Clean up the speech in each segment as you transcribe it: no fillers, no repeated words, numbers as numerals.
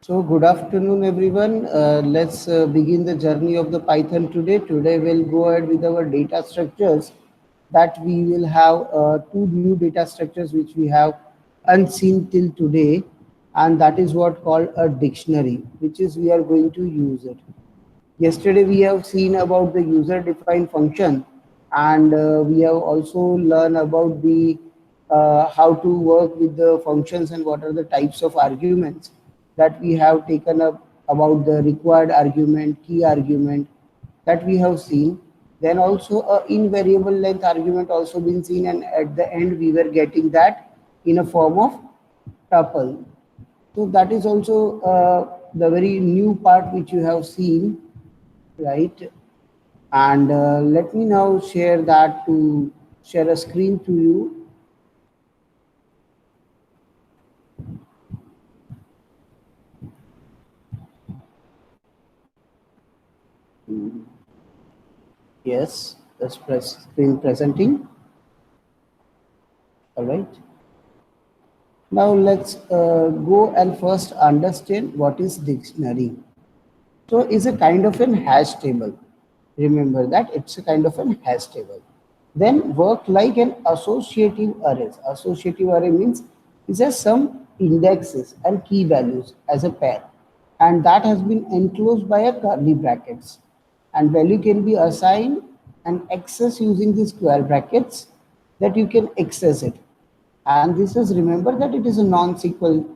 So good afternoon, everyone. Let's begin the journey of the Python today. Today we'll go ahead with our data structures that we will have two new data structures which we have unseen till today, and that is what called a dictionary, which is we are going to use it. Yesterday we have seen about the user defined function, and we have also learned about the how to work with the functions and what are the types of arguments that we have taken up, about the required argument, key argument that we have seen. Then also a invariable length argument also been seen, and at the end we were getting that in a form of tuple. So that is also the very new part which you have seen, right? And let me now share that to share a screen to you. Yes, let's press screen presenting. All right. Now let's go and first understand what is dictionary. So it's a kind of an hash table. Remember that it's a kind of an hash table. Then work like an associative array. Associative array means it has some indexes and key values as a pair, and that has been enclosed by a curly brackets. And value can be assigned and access using the square brackets that you can access it. And this is, remember that it is a non-SQL,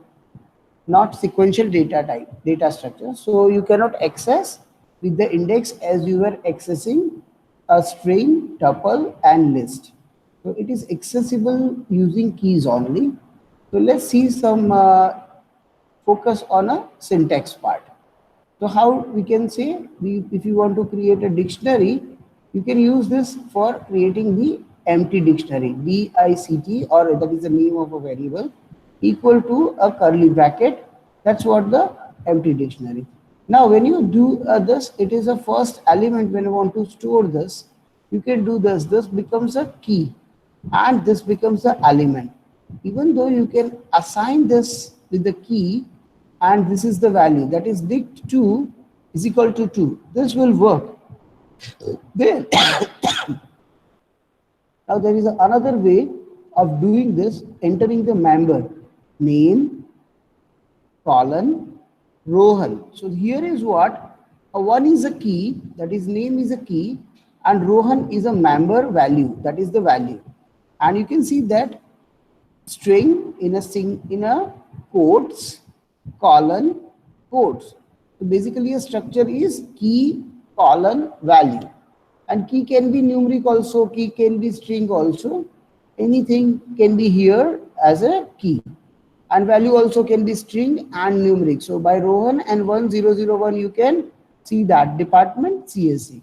not sequential data type, data structure. So you cannot access with the index as you were accessing a string, tuple, and list. So it is accessible using keys only. So let's see some focus on a syntax part. So how we can say, if you want to create a dictionary, you can use this for creating the empty dictionary, DICT, or that is the name of a variable, equal to a curly bracket. That's what the empty dictionary. Now, when you do this, it is a first element. When you want to store this, you can do this. This becomes a key, and this becomes the element. Even though you can assign this with the key, and this is the value, that is dict2 is equal to 2. This will work. Then now there is another way of doing this, entering the member name, colon, Rohan. So here is what, one is a key, that is name is a key, and Rohan is a member value, that is the value. And you can see that string in a quotes, colon, quotes. So basically a structure is key, colon, value. And key can be numeric also, key can be string also. Anything can be here as a key. And value also can be string and numeric. So by Rohan and 1001, you can see that department CSE,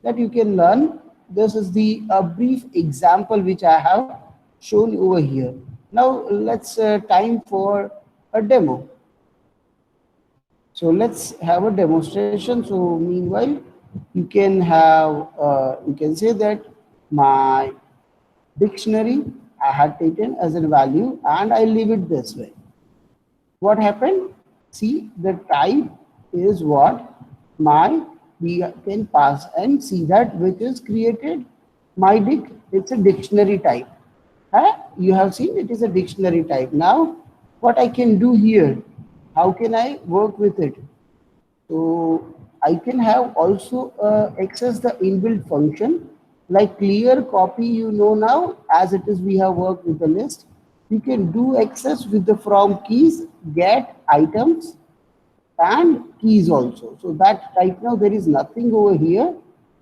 that you can learn. This is the brief example which I have shown over here. Now let's time for a demo. So let's have a demonstration. So meanwhile, you can have, you can say that my dictionary I had taken as a value, and I leave it this way. What happened? See, the type is what my, we can pass and see that which is created. My dic, it's a dictionary type. You have seen it is a dictionary type. Now, what I can do here, how can I work with it? So I can have also access the inbuilt function like clear copy. You know now, as it is we have worked with the list, we can do access with the from keys, get items, and keys also. So that right now there is nothing over here.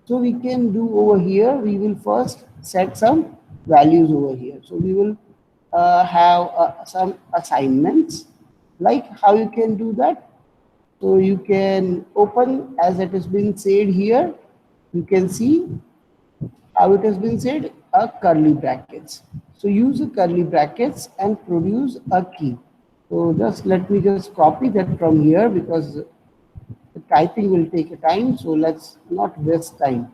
So we can do over here, we will first set some values over here. So we will have some assignments, like how you can do that. So you can open, as it has been said here, you can see how it has been said, a curly brackets. So use the curly brackets and produce a key. So just let me just copy that from here, because the typing will take a time. So let's not waste time.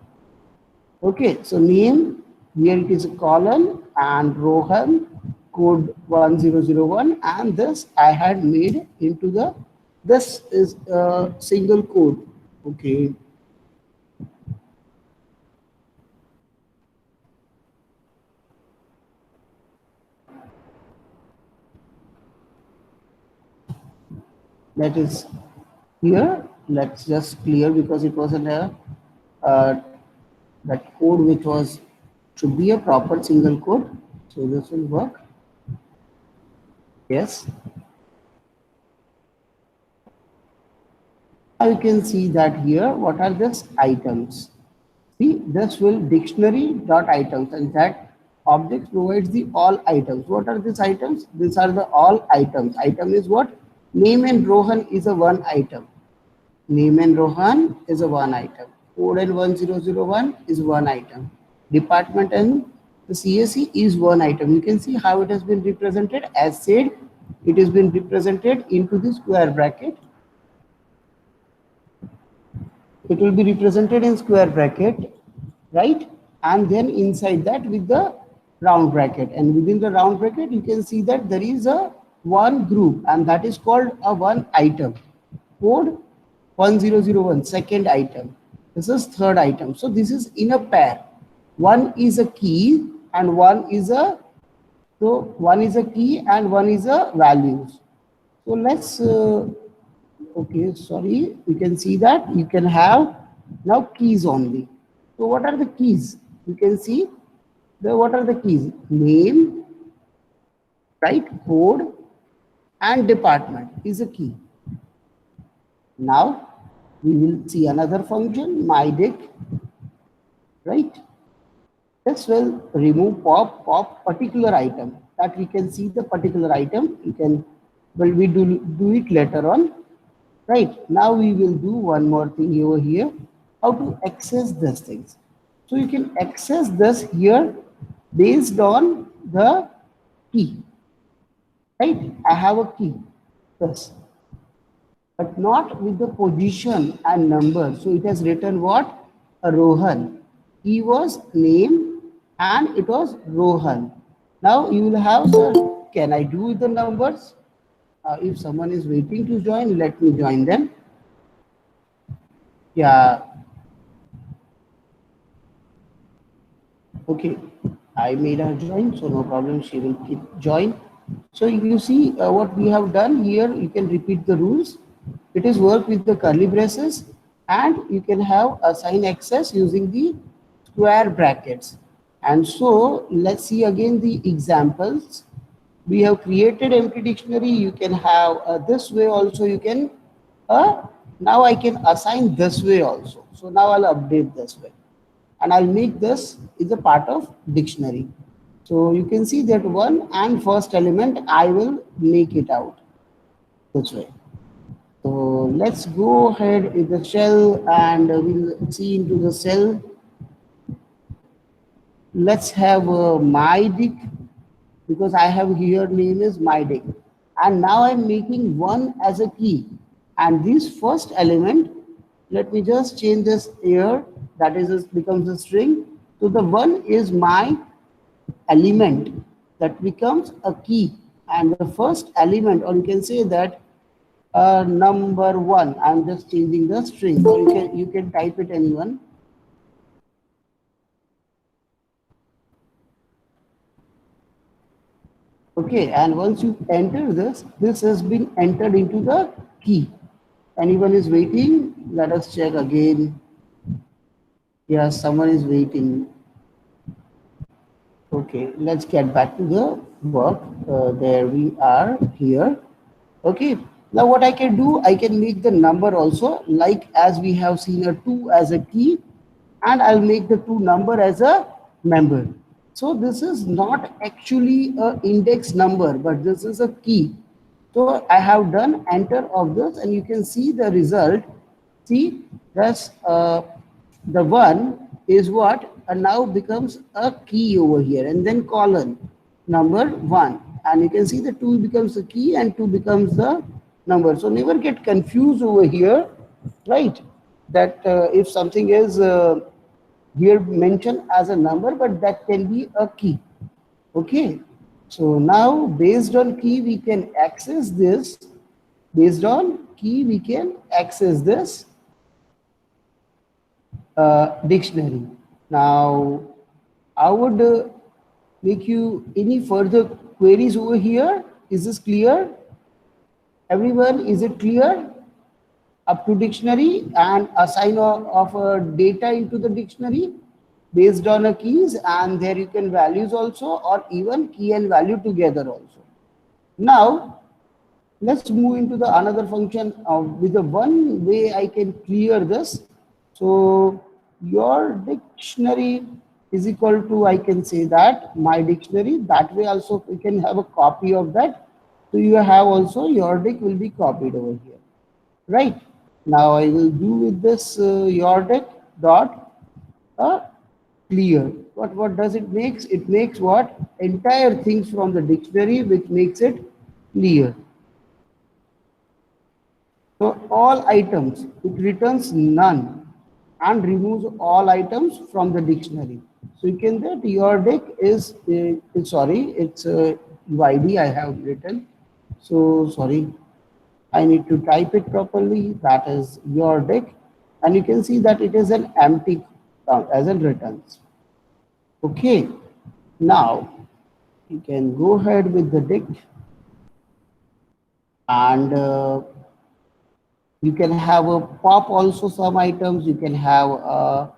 Okay, so name, here it is a colon, and Rohan, code 1001, and this I had made into the This is a single code. Okay. That is here. Let's just clear because it wasn't a uh, that code which was should be a proper single code. So this will work. Yes. Now you can see that here. What are these items? See, this will dictionary dot items, and that object provides the all items. What are these items? These are the all items. Item is what? Name and Rohan is a one item. Name and Rohan is a one item. Code and 1001 is one item. Department and the CSE is one item. You can see how it has been represented. As said, it has been represented into the square bracket. It will be represented in square bracket, right? And then inside that with the round bracket, and within the round bracket you can see that there is a one group, and that is called a one item. Code 1001, second item. This is third item. So this is in a pair. One is a key and one is a, so one is a key and one is a values. So let's okay, sorry, you can see that you can have now keys only. So what are the keys? You can see the what are the keys? Name, right? Code and department is a key. Now we will see another function, myDict, right? This will remove pop particular item, that we can see the particular item. You can, well, we do it later on. Right, now we will do one more thing over here, how to access these things. So you can access this here based on the key, right? I have a key, yes, but not with the position and number. So it has written what? A Rohan. He was name and it was Rohan. Now you will have, sir, can I do with the numbers? If someone is waiting to join, let me join them. Yeah. Okay. I made her join, so no problem. She will keep join. So you see what we have done here. You can repeat the rules. It is work with the curly braces, and you can have assign access using the square brackets. And so let's see again the examples. We have created empty dictionary. You can have this way also. You can now I can assign this way also. So now I'll update this way, and I'll make this is a part of dictionary. So you can see that one and first element I will make it out this way. So let's go ahead with the shell, and we'll see into the cell. Let's have myDict, because I have here name is myDict, and now I'm making one as a key, and this first element, let me just change this here, that is becomes a string. So the one is my element that becomes a key, and the first element, or you can say that number one, I'm just changing the string, or you can type it anyone. Okay, and once you enter this, this has been entered into the key. Anyone is waiting? Let us check again. Yes, someone is waiting. Okay, let's get back to the work. There we are here. Okay, now what I can do, I can make the number also, like as we have seen a 2 as a key, and I'll make the 2 number as a member. So this is not actually a index number, but this is a key. So I have done enter of this, and you can see the result. See, that's the one is what now becomes a key over here, and then colon number one, and you can see the 2 becomes the key and 2 becomes the number. So never get confused over here, right? That if something is here mentioned as a number, but that can be a key. Okay, so now based on key we can access this based on key, we can access this dictionary. Now, I would make you any further queries over here. Is this clear? Everyone, is it clear? Up to dictionary and assign of data into the dictionary based on a keys, and there you can values also, or even key and value together also. Now, let's move into the another function with the one way I can clear this. So your dictionary is equal to, I can say that my dictionary, that way also we can have a copy of that. So you have also your dic will be copied over here, right? Now I will do with this your dic dot clear. What does it makes? It makes what? Entire things from the dictionary, which makes it clear. So all items, it returns none and removes all items from the dictionary. So you can that your dic is sorry, it's UID I have written. So sorry, I need to type it properly. That is your dic, and you can see that it is an empty as a returns. Okay, now you can go ahead with the dic, and you can have a pop also some items, you can have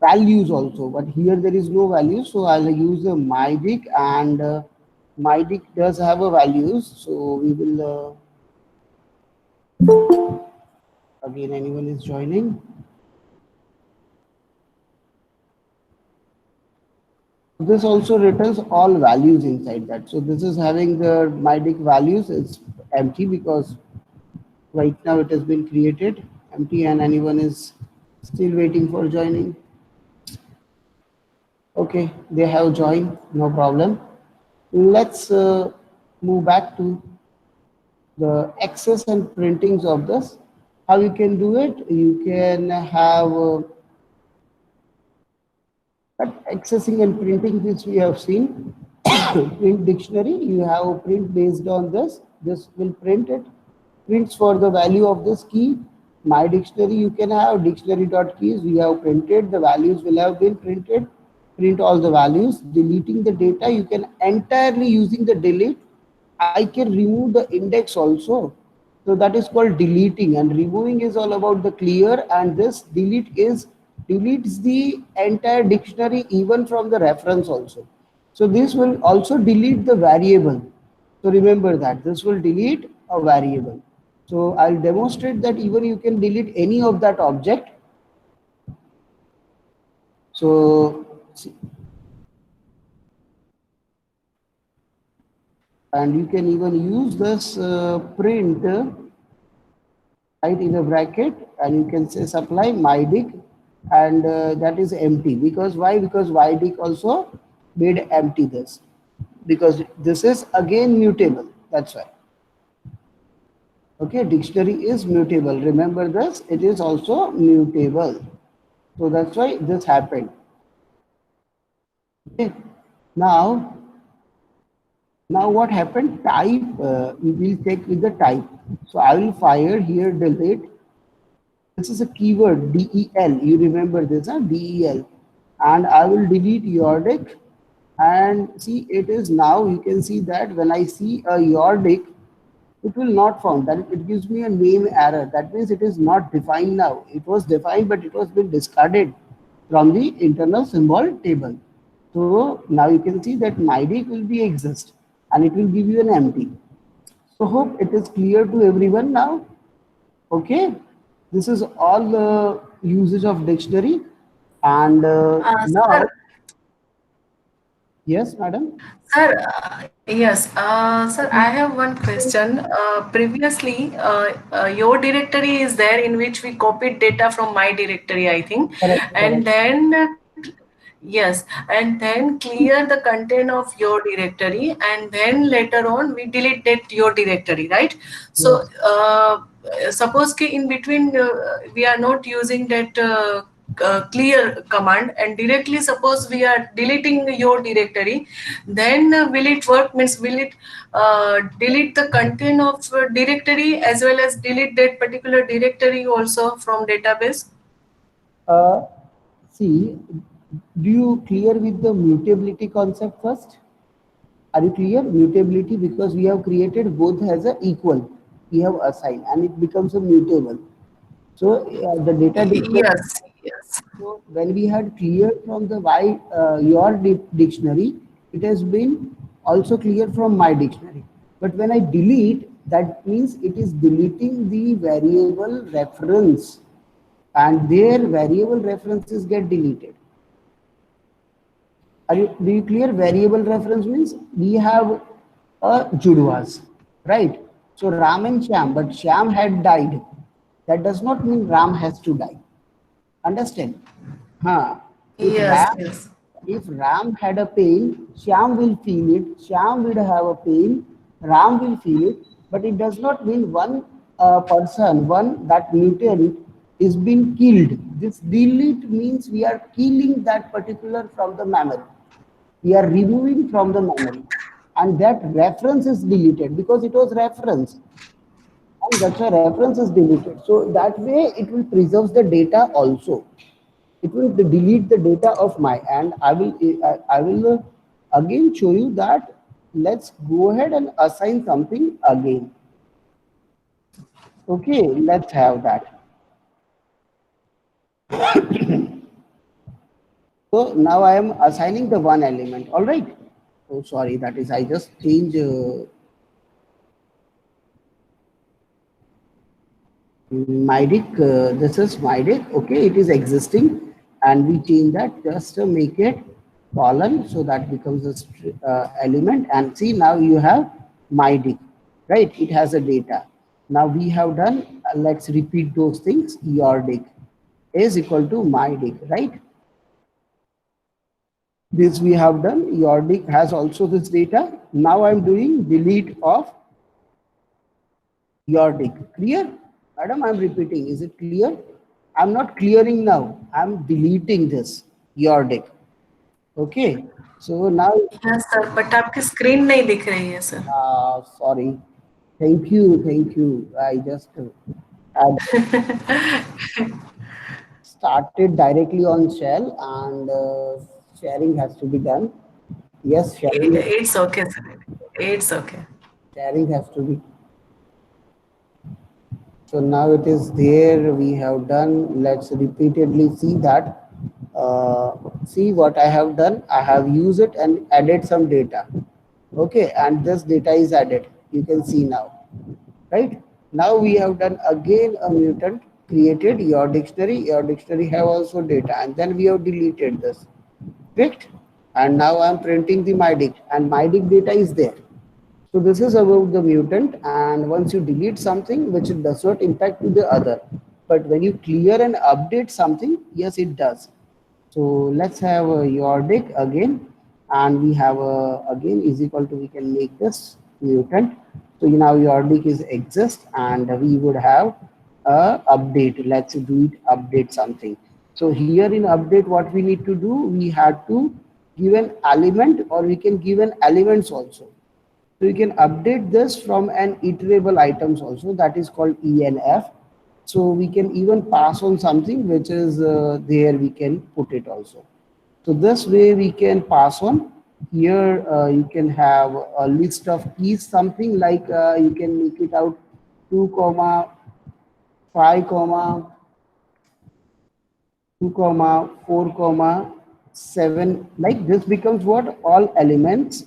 values also, but here there is no value, so I'll use a mydic, and mydic does have a values, so we will again, anyone is joining. This also returns all values inside that, so this is having the mydic values, it's empty because right now it has been created empty, and anyone is still waiting for joining. Okay, they have joined, no problem. Let's move back to the access and printings of this. How you can do it? You can have accessing and printing, which we have seen. Print dictionary, you have a print based on this. This will print it. Prints for the value of this key. My dictionary, you can have dictionary.keys. We have printed, the values will have been printed. Print all the values. Deleting the data, you can entirely using the delete. I can remove the index also. So that is called deleting, and removing is all about the clear, and this delete is deletes the entire dictionary even from the reference also. So this will also delete the variable. So remember that this will delete a variable. So I'll demonstrate that even you can delete any of that object. So see, and you can even use this print right in a bracket, and you can say supply mydic, and that is empty. Because why? Because ydic also made empty this, because this is again mutable, that's why. Okay, dictionary is mutable, remember this, it is also mutable, so that's why this happened. Okay, now what happened? Type, we will check with the type. So I will fire here delete. This is a keyword del, you remember this, del, and I will delete yordic, and see it is now, you can see that when I see a yordic, it will not found, that it gives me a name error. That means it is not defined now. It was defined, but it was been discarded from the internal symbol table. So now you can see that mydic will be exist, and it will give you an empty. So hope it is clear to everyone now. Okay, this is all the usage of dictionary, and now, Sir, yes, madam. sir, I have one question. Previously, your directory is there in which we copied data from my directory, I think, Correct, and correct. then yes, and then clear the content of your directory, and then later on we delete that your directory, right? So, Yes. suppose in between we are not using that. clear command, and directly suppose we are deleting your directory, then will it work? Means will it delete the content of directory as well as delete that particular directory also from database? Uh, See, do you clear with the mutability concept first? Are you clear? Mutability, because we have created both as a equal. We have assigned and it becomes a mutable. So the data dictionary. Yes, yes. So when we had cleared from the your dictionary, it has been also cleared from my dictionary. But when I delete, that means it is deleting the variable reference, and their variable references get deleted. Do you clear? Variable reference means we have a Judwas, right? So Ram and Shyam, but Shyam had died. That does not mean Ram has to die. Understand? Huh. If Yes, Ram, yes. if Ram had a pain, Shyam will feel it. Shyam will have a pain. Ram will feel it. But it does not mean one person, one that mutant is being killed. This delete means we are killing that particular from the memory. We are removing from the memory, and that reference is deleted because it was reference, and that's why reference is deleted. So that way it will preserve the data also. It will delete the data of my, and I will again show you that. Let's go ahead and assign something again. Okay, let's have that. So now I am assigning the one element. All right. Oh, sorry, that is I just change MyDic. This is MyDic. Okay, it is existing, and we change that just to make it column, so that becomes a element. And see, now you have MyDic, right? It has a data. Now we have done. Let's repeat those things. Your dic is equal to MyDic, right? This we have done. Your dic has also this data. Now I'm doing delete of your dic. Clear? Madam, I'm repeating. Is it clear? I'm not clearing now. I'm deleting this, your dic. Okay. So now, Yes, sir. But आपकी screen नहीं दिख रही है, sir. sorry. Thank you. Thank you. I just had started directly on shell, and sharing has to be done. Yes, It's okay, sir. It's okay. sharing has to be. So now it is there. We have done. Let's repeatedly see that. See what I have done. I have used it and added some data. Okay, and this data is added. You can see now, right? Now we have done again a mutant, created your dictionary. Your dictionary have also data, and then we have deleted this. Correct? And now I'm printing the MyDic, and MyDic data is there. So this is about the mutant, and once you delete something which does not impact to the other, but when you clear and update something, yes, it does. So let's have your dic again, and we have again is equal to, we can make this mutant. So now your dic is exist, and we would have a update. Let's do it, update something. So here in update, what we need to do, we had to give an element, or we can give an elements also. So you can update this from an iterable items also, that is called ENF. So we can even pass on something which is there, we can put it also. So this way we can pass on. Here you can have a list of keys, something like you can make it out 2 comma 5 comma 2 comma 4 comma 7, like this becomes what, all elements.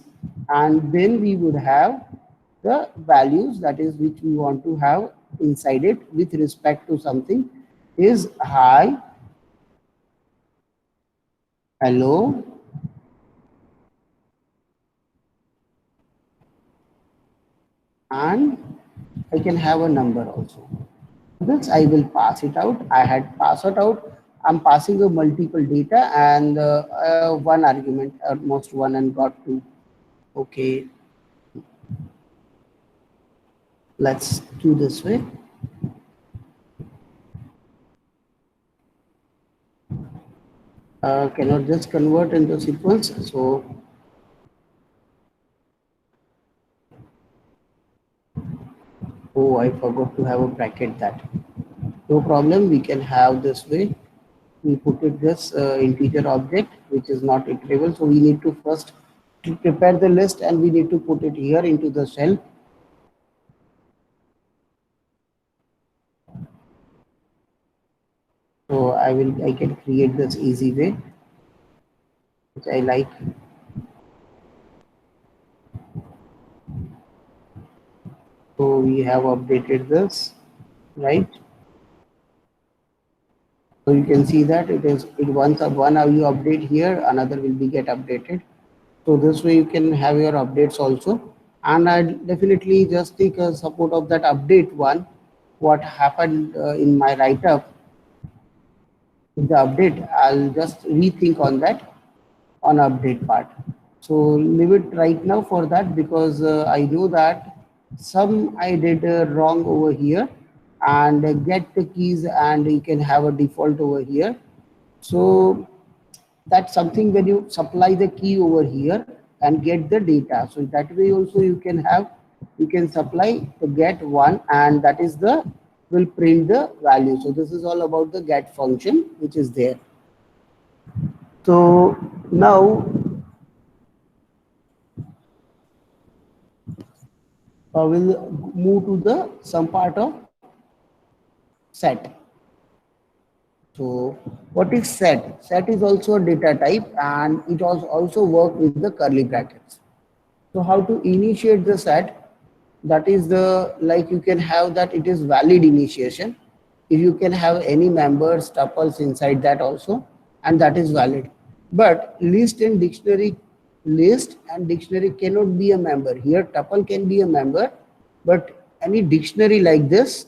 And then we would have the values, that is which we want to have inside it with respect to something, is hi, hello, and I can have a number also. This I will pass it out. I had passed it out. I'm passing a multiple data, and one argument, almost one, and got two. Okay, let's do this way. cannot just convert into sequence. So oh, I forgot to have a bracket. That no problem, we can have this way. We put it this integer object which is not iterable, so we need to first prepare the list and we need to put it here into the shell. So I can create this easy way which I like. So we have updated this, right? So you can see that it once one you update here, another will be get updated. So this way you can have your updates also. And I definitely just take a support of that update one. What happened in my write-up with the update, I'll just rethink on that on update part. So leave it right now for that, because I know that some I did wrong over here, and get the keys and you can have a default over here. So that's something when you supply the key over here and get the data. So that way also you can supply the get one, and that is the will print the value. So this is all about the get function which is there. So now we'll move to the some part of set. So what is set? Set is also a data type, and it also work with the curly brackets. So how to initiate the set? That is the, like, you can have that it is valid initiation. If you can have any members tuples inside that also, and that is valid. But list and dictionary cannot be a member. Here tuple can be a member, but any dictionary like this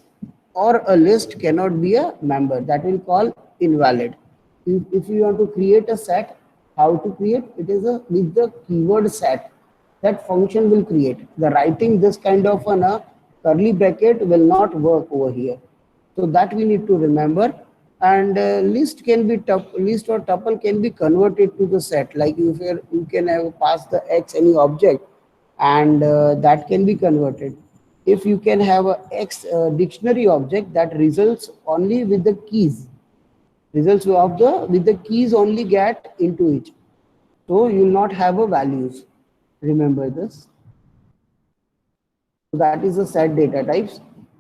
or a list cannot be a member. That will call invalid. If you want to create a set, how to create it is a with the keyword set, that function will create. The writing this kind of a curly bracket will not work over here. So that we need to remember. And list or tuple can be converted to the set. Like if you can have passed the x any object, and that can be converted. If you can have a x dictionary object, that results only with the keys. Results of the with the keys only get into it. So you will not have a values. Remember this. So that is the set data types.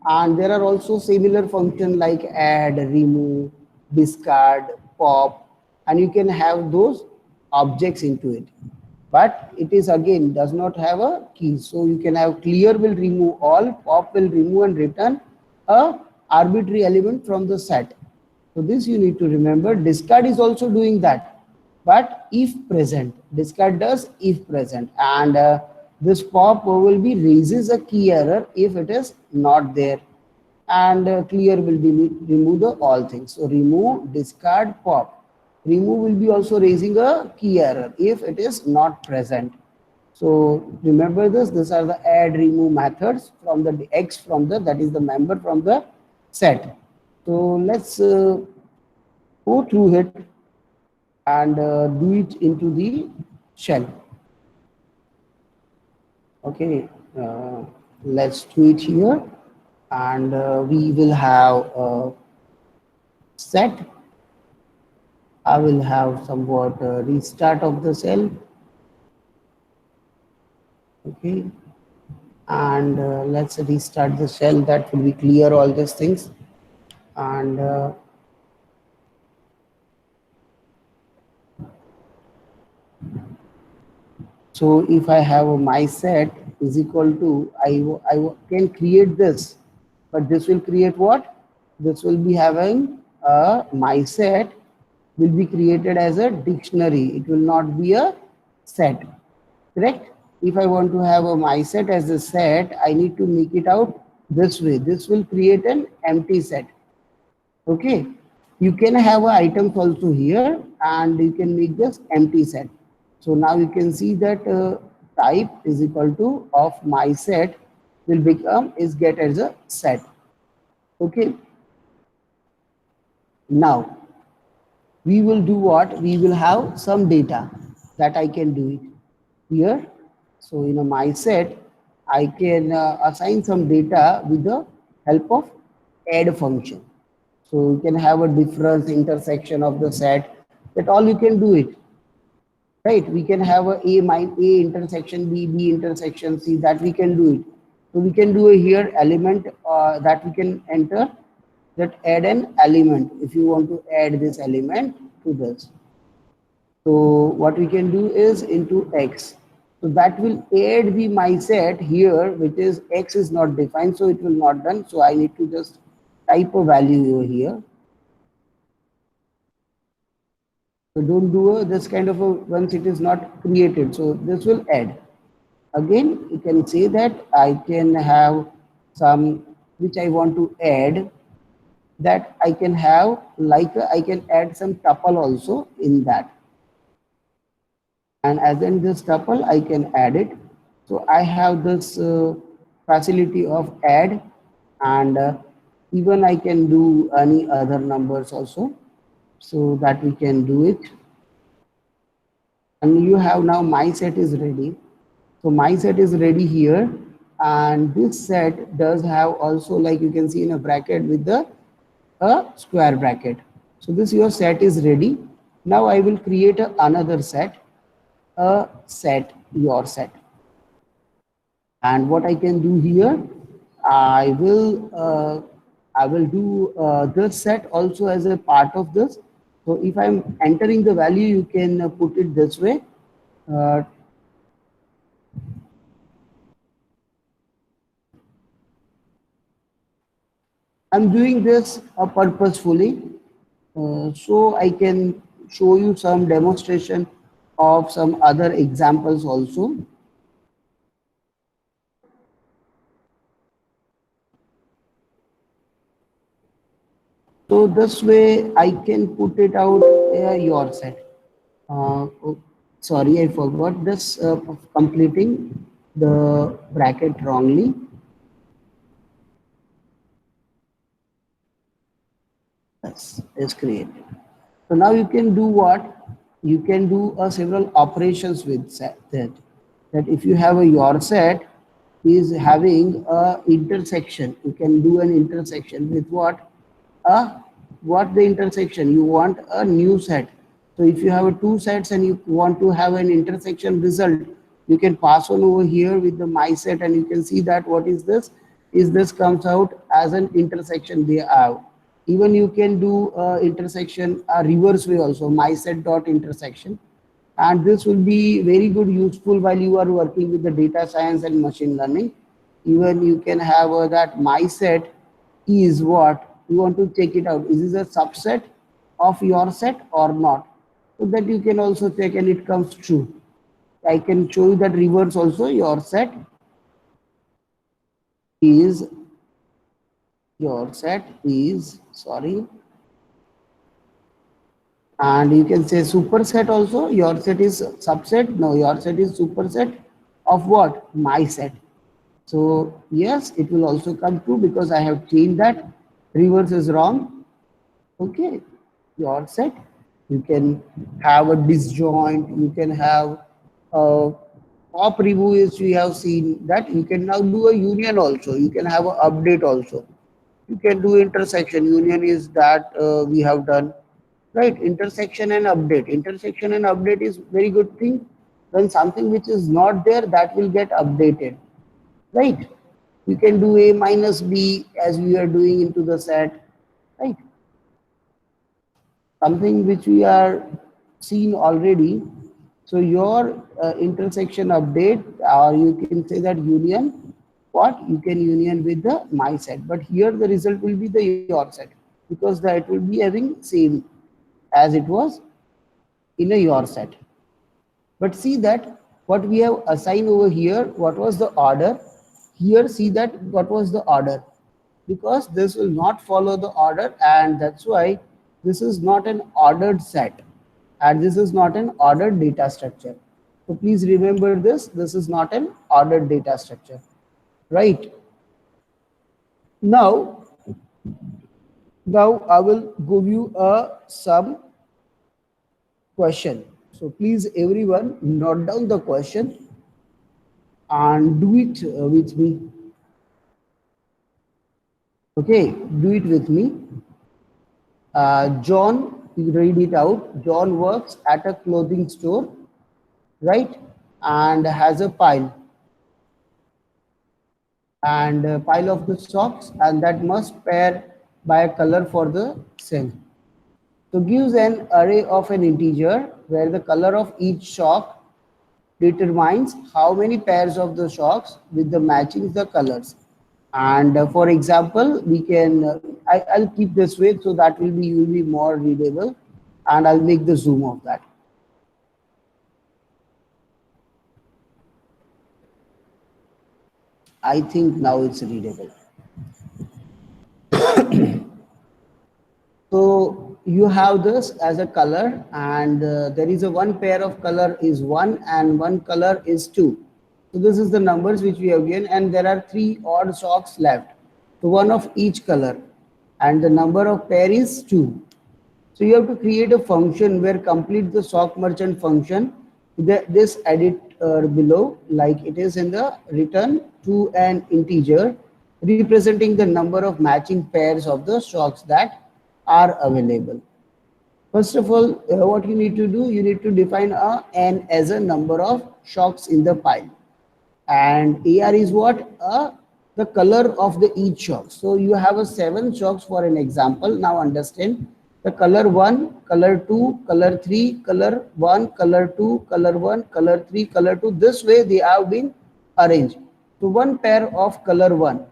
And there are also similar functions like add, remove, discard, pop, and you can have those objects into it. But it is again does not have a key. So you can have clear will remove all, pop will remove and return a arbitrary element from the set. So this you need to remember. Discard is also doing that, but if present. Discard does if present, and this pop will be raises a key error if it is not there, and clear will be remove the all things. So remove, discard, pop. Remove will be also raising a key error if it is not present. So remember this. These are the add, remove methods from the X from the, that is the member from the set. So let's go through it and do it into the shell. Okay, let's do it here, and we will have set. I will have somewhat restart of the cell. Okay, and let's restart the shell. That will be clear all these things. And so if I have a my set is equal to, I can create this, but this will create what? This will be having a my set will be created as a dictionary. It will not be a set, correct? If I want to have a my set as a set, I need to make it out this way. This will create an empty set. Okay, you can have items also here, and you can make this empty set. So now you can see that type is equal to of my set will become is get as a set. Okay, now we will do what? We will have some data that I can do it here. So in a my set, I can assign some data with the help of add function. So you can have a difference intersection of the set, that all you can do it, right? We can have a intersection b intersection c, that we can do it. So we can do a here element that we can enter, that add an element if you want to add this element to this. So what we can do is into x. So that will add the my set here, which is x is not defined, so it will not done. So I need to just type a value over here. So don't do this kind of a once it is not created. So this will add. Again, you can say that I can have some which I want to add, that I can have like I can add some tuple also in that. And as in this tuple, I can add it. So I have this facility of add, and even I can do any other numbers also, so that we can do it. And you have now my set is ready. So my set is ready here, and this set does have also, like you can see in a bracket with the a square bracket. So this your set is ready. Now I will create another set, a set your set. And what I can do here, I will do this set also as a part of this. So if I'm entering the value, you can put it this way. Uh, I'm doing this purposefully, so I can show you some demonstration of some other examples also. So this way I can put it out your set. Oh, sorry, I forgot this completing the bracket wrongly. Yes, is created. So now you can do what? You can do several operations with set that. That if you have a your set is having a intersection, you can do an intersection with what? What the intersection? You want a new set. So if you have a two sets and you want to have an intersection result, you can pass on over here with the my set, and you can see that what is this? Is this comes out as an intersection they have. Even you can do intersection a reverse way also, my set dot intersection, and this will be very good useful while you are working with the data science and machine learning. Even you can have that my set is what you want to check it out, is this a subset of your set or not, so that you can also check and it comes true. I can show you that reverse also, your set is sorry, and you can say superset also, your set is subset, no, your set is superset of what? My set. So yes, it will also come true because I have changed that. Reverse is wrong. Okay, your set, you can have a disjoint, you can have a pop review, as we have seen that. You can now do a union also, you can have an update also, you can do intersection. Union is that we have done, right? Intersection and update. Intersection and update is very good thing. When something which is not there, that will get updated, right? You can do a minus b as we are doing into the set, right? Something which we are seen already. So your intersection update, or you can say that union, what you can union with the my set, but here the result will be the your set, because that will be having same as it was in a your set. But see that what we have assigned over here, what was the order? Here see that what was the order, because this will not follow the order, and that's why this is not an ordered set, and this is not an ordered data structure. So please remember this is not an ordered data structure, right? Now I will give you a some question. So please everyone note down the question and do it with me. Okay, do it with me. John, you read it out. John works at a clothing store, right? And has a pile and a pile of the socks, and that must pair by a color for the cell. So gives an array of an integer where the color of each sock determines how many pairs of the socks with the matching the colors. And for example, we can I'll keep this way so that will be more readable, and I'll make the zoom of that. I think now it's readable. So you have this as a color, and there is a one pair of color is 1 and one color is 2. So this is the numbers which we have given, and there are 3 odd socks left. So one of each color, and the number of pair is 2. So you have to create a function where complete the sock merchant function. This edit below, like it is in the return to an integer representing the number of matching pairs of the socks that are available. First of all, what you need to do, you need to define a n as a number of socks in the pile, and AR is what? The color of the each shock. So you have a 7 shocks for an example. Now understand the color 1, color 2, color 3, color 1, color 2, color 1, color 3, color 2. This way they have been arranged. So one pair of color 1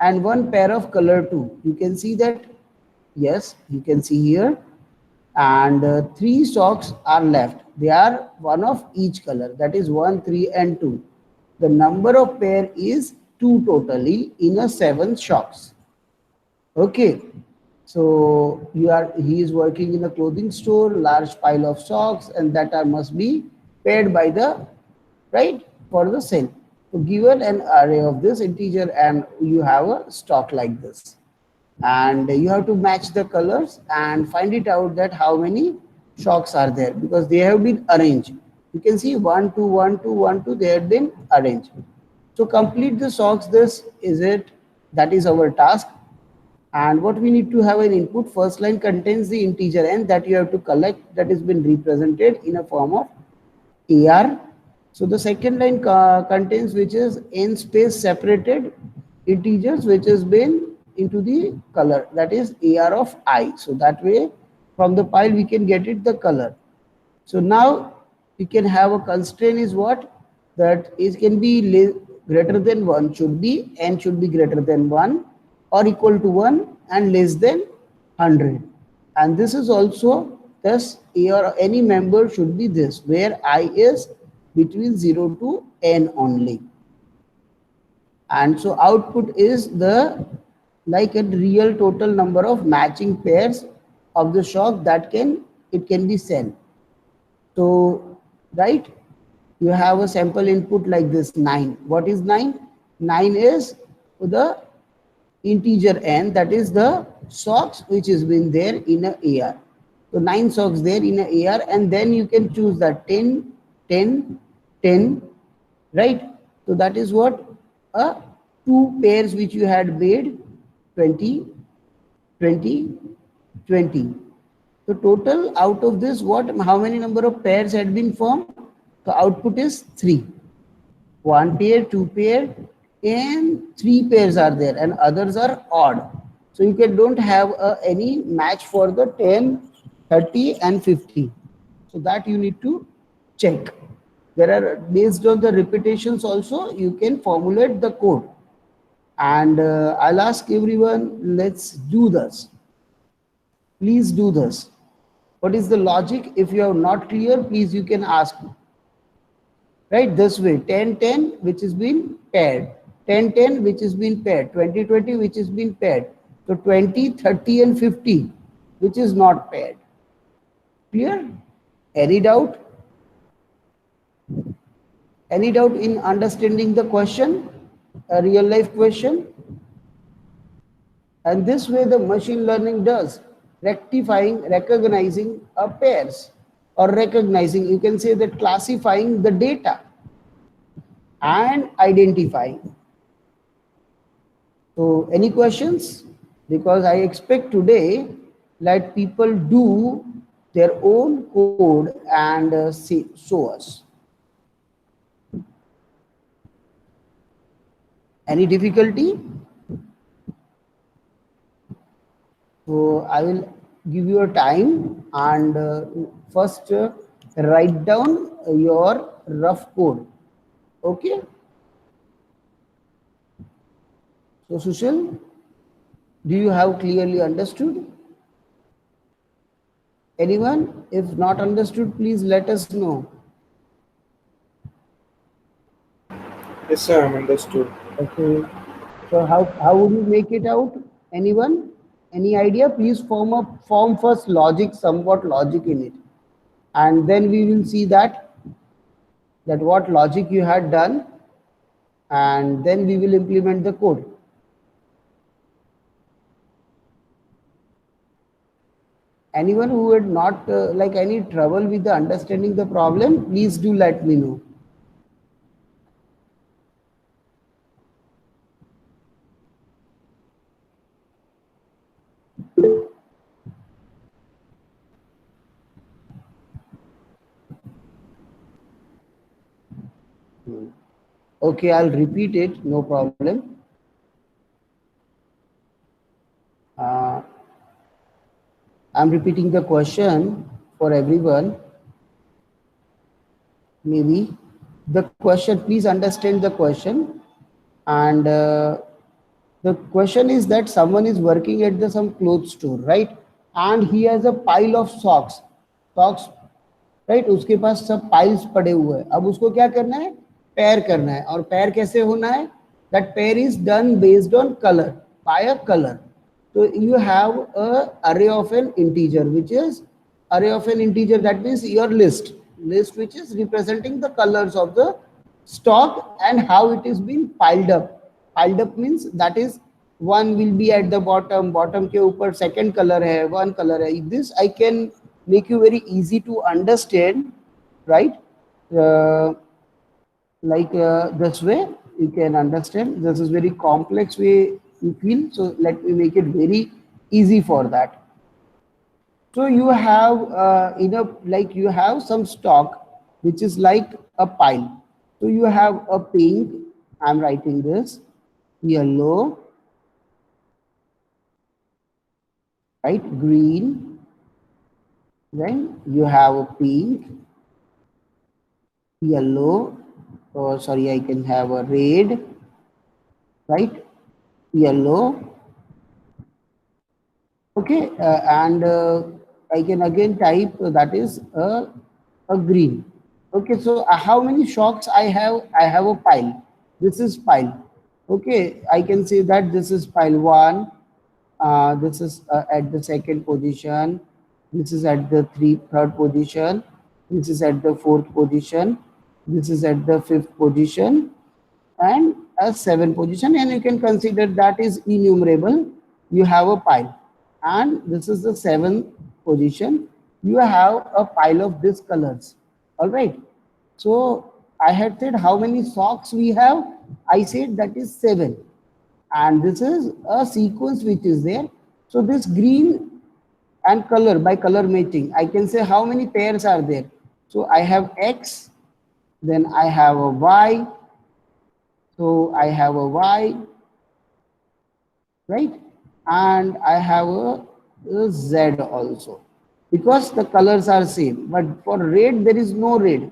and one pair of color 2. You can see that. Yes, you can see here. And 3 socks are left. They are one of each color. That is 1, 3 and 2. The number of pair is 2 totally in a 7 socks. Okay. So he is working in a clothing store, large pile of socks, and that must be paired by the right for the sale. So given an array of this integer, and you have a stock like this, and you have to match the colors and find it out that how many socks are there, because they have been arranged. You can see 1 2 1 2 1 2, they have been arranged. So complete the socks. This is it. That is our task. And what we need to have an input, first line contains the integer n that you have to collect, that has been represented in a form of AR. So the second line contains which is n space separated integers which has been into the color, that is AR of I. So that way from the pile we can get it the color. So now we can have a constraint is what? That is can be greater than 1, should be n should be greater than 1 or equal to 1 and less than 100. And this is also thus or any member should be this, where I is between 0 to n only. And so output is the like a real total number of matching pairs of the shock that it can be sent. So right, you have a sample input like this 9. What is 9? 9 is the integer n, that is the socks which has been there in a AR. So 9 socks there in a AR, and then you can choose that 10 10 10, right? So that is what 2 pairs which you had made 20 20 20. So total out of this, what, how many number of pairs had been formed? The output is 3. 1 pair, 2 pair, and 3 pairs are there, and others are odd. So you don't have any match for the 10, 30 and 50. So that you need to check. There are, based on the repetitions also, you can formulate the code. And I'll ask everyone, let's do this. Please do this. What is the logic? If you are not clear, please you can ask me. Right, this way, 10 10 which is been paired, 10 10 which is been paired, 20 20 which is been paired. So 20, 30 and 50 which is not paired. Clear? Any doubt? Any doubt in understanding the question, a real life question? And this way the machine learning does, rectifying, recognizing pairs or recognizing, you can say that classifying the data and identifying. So any questions? Because I expect today that people do their own code and show us. Any difficulty? So I will give you a time and first write down your rough code. Okay. So Sushil, do you have clearly understood? Anyone? If not understood, please let us know. Yes, sir, I'm understood. Okay. So how would you make it out? Anyone? Any idea? Please form first logic, somewhat logic in it. And then we will see that what logic you had done, and then we will implement the code. Anyone who had not like any trouble with the understanding the problem, please do let me know. Okay, I'll repeat it, no problem. Uh, I'm repeating the question for everyone. Maybe the question, please understand the question. And the question is that someone is working at the some clothes store, right? And he has a pile of socks, right उसके पास सब piles पड़े हुए हैं. अब उसको क्या करना है? पेयर करना है. और पेयर कैसे होना है? That pair is done based on colour, by a colour. So you have a array of an integer, which is array of an integer, that means your list which is representing the colors of the stock and how it is being piled up. Piled up means that is one will be at the bottom के ऊपर second color है, one color है. This I can make you very easy to understand, right? Like this way you can understand. This is very complex way you feel, so let me make it very easy for that. So you have like you have some stock which is like a pile. So you have a pink, I'm writing this, yellow, right, green, then you have a pink, yellow, oh sorry, I can have a red, right, yellow, okay, and I can again type that is a green. Okay, so how many shocks I have? I have a pile. This is pile. Okay, I can say that this is pile 1. This is at the second position. This is at the third position. This is at the fourth position. This is at the fifth position and a seventh position, and you can consider that is innumerable. You have a pile, and this is the seventh position. You have a pile of these colors. All right. So I had said how many socks we have. I said that is 7, and this is a sequence which is there. So this green and color, by color matching, I can say how many pairs are there. So I have X, then I have a Y. So I have a Y, right? And I have a Z also, because the colors are same. But for red, there is no red.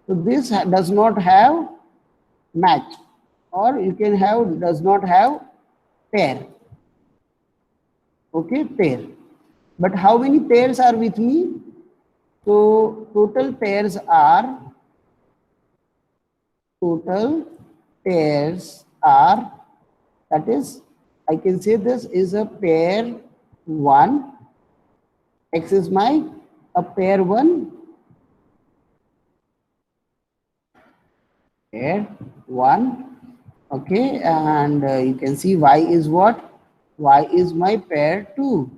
So this does not have match, or you can have does not have pair. Okay, pair. But how many pairs are with me? So total pairs are that is, I can say this is a pair 1. X is my a pair 1. Pair 1. Okay, and you can see Y is what? Y is my pair 2.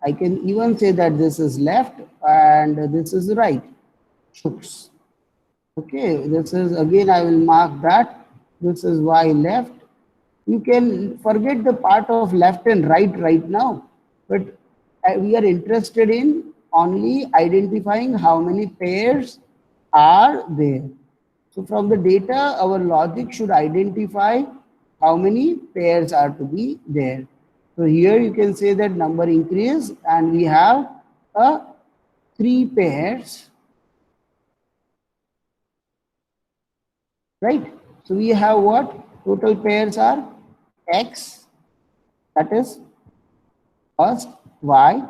I can even say that this is left and this is right. Oops. Okay, this is again, I will mark that. This is Y left. You can forget the part of left and right now, but we are interested in only identifying how many pairs are there. So from the data, our logic should identify how many pairs are to be there. So here you can say that number increase and we have a 3 pairs, right? So we have what? Total pairs are X, that is first, Y,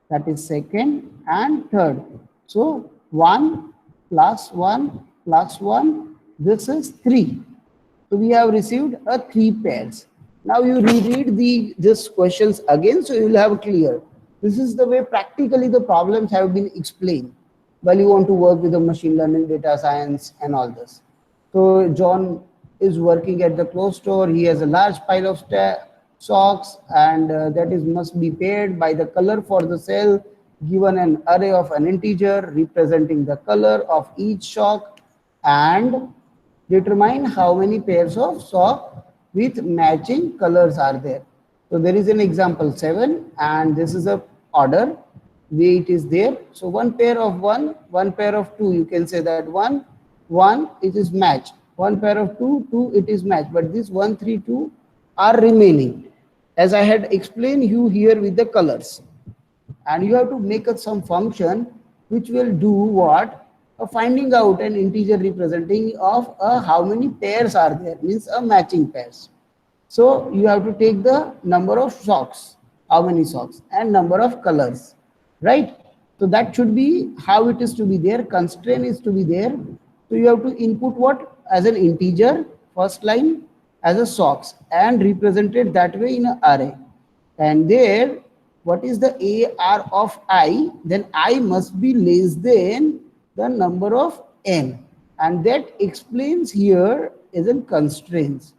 that is second, and third. So 1 plus 1 plus 1, this is 3. So we have received a 3 pairs. Now you reread this questions again, so you will have clear. This is the way practically the problems have been explained while you want to work with the machine learning, data science, and all this. So John is working at the clothes store. He has a large pile of socks, and that is must be paired by the color for the cell, given an array of an integer representing the color of each sock, and determine how many pairs of sock with matching colors are there. So there is an example 7, and this is a order way it is there. So one pair of 1, one pair of 2, you can say that 1 1 it is matched, one pair of 2 2 it is matched, but this 1 3 2 are remaining, as I had explained you here with the colors. And you have to make some function which will do what? Finding out an integer representing of how many pairs are there, means a matching pairs. So you have to take the number of socks, how many socks, and number of colors, right? So that should be how it is to be there. Constraint is to be there. So you have to input what? As an integer, first line, as a socks, and represented that way in an array. And there, what is the AR of I? Then I must be less than the number of n. And that explains here as a constraints.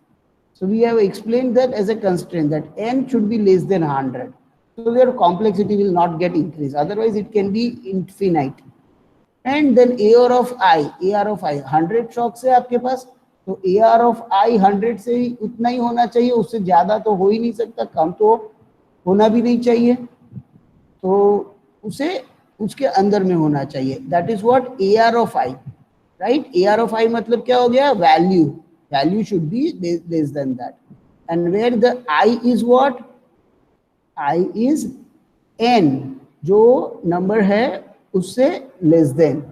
So we have explained that as a constraint that n should be less than 100. So their complexity will not get increased. Otherwise, it can be infinite. And then AR of I, 100 shocks है आपके पास, तो AR of I 100 से ही उतना ही होना चाहिए, उससे ज्यादा तो हो ही नहीं सकता, कम तो होना भी नहीं चाहिए, तो उसे उसके अंदर में होना चाहिए. That is what AR of I, right? AR of I मतलब क्या हो गया? Value should be less than that. And where the I is what? I is n, जो नंबर है उससे less than.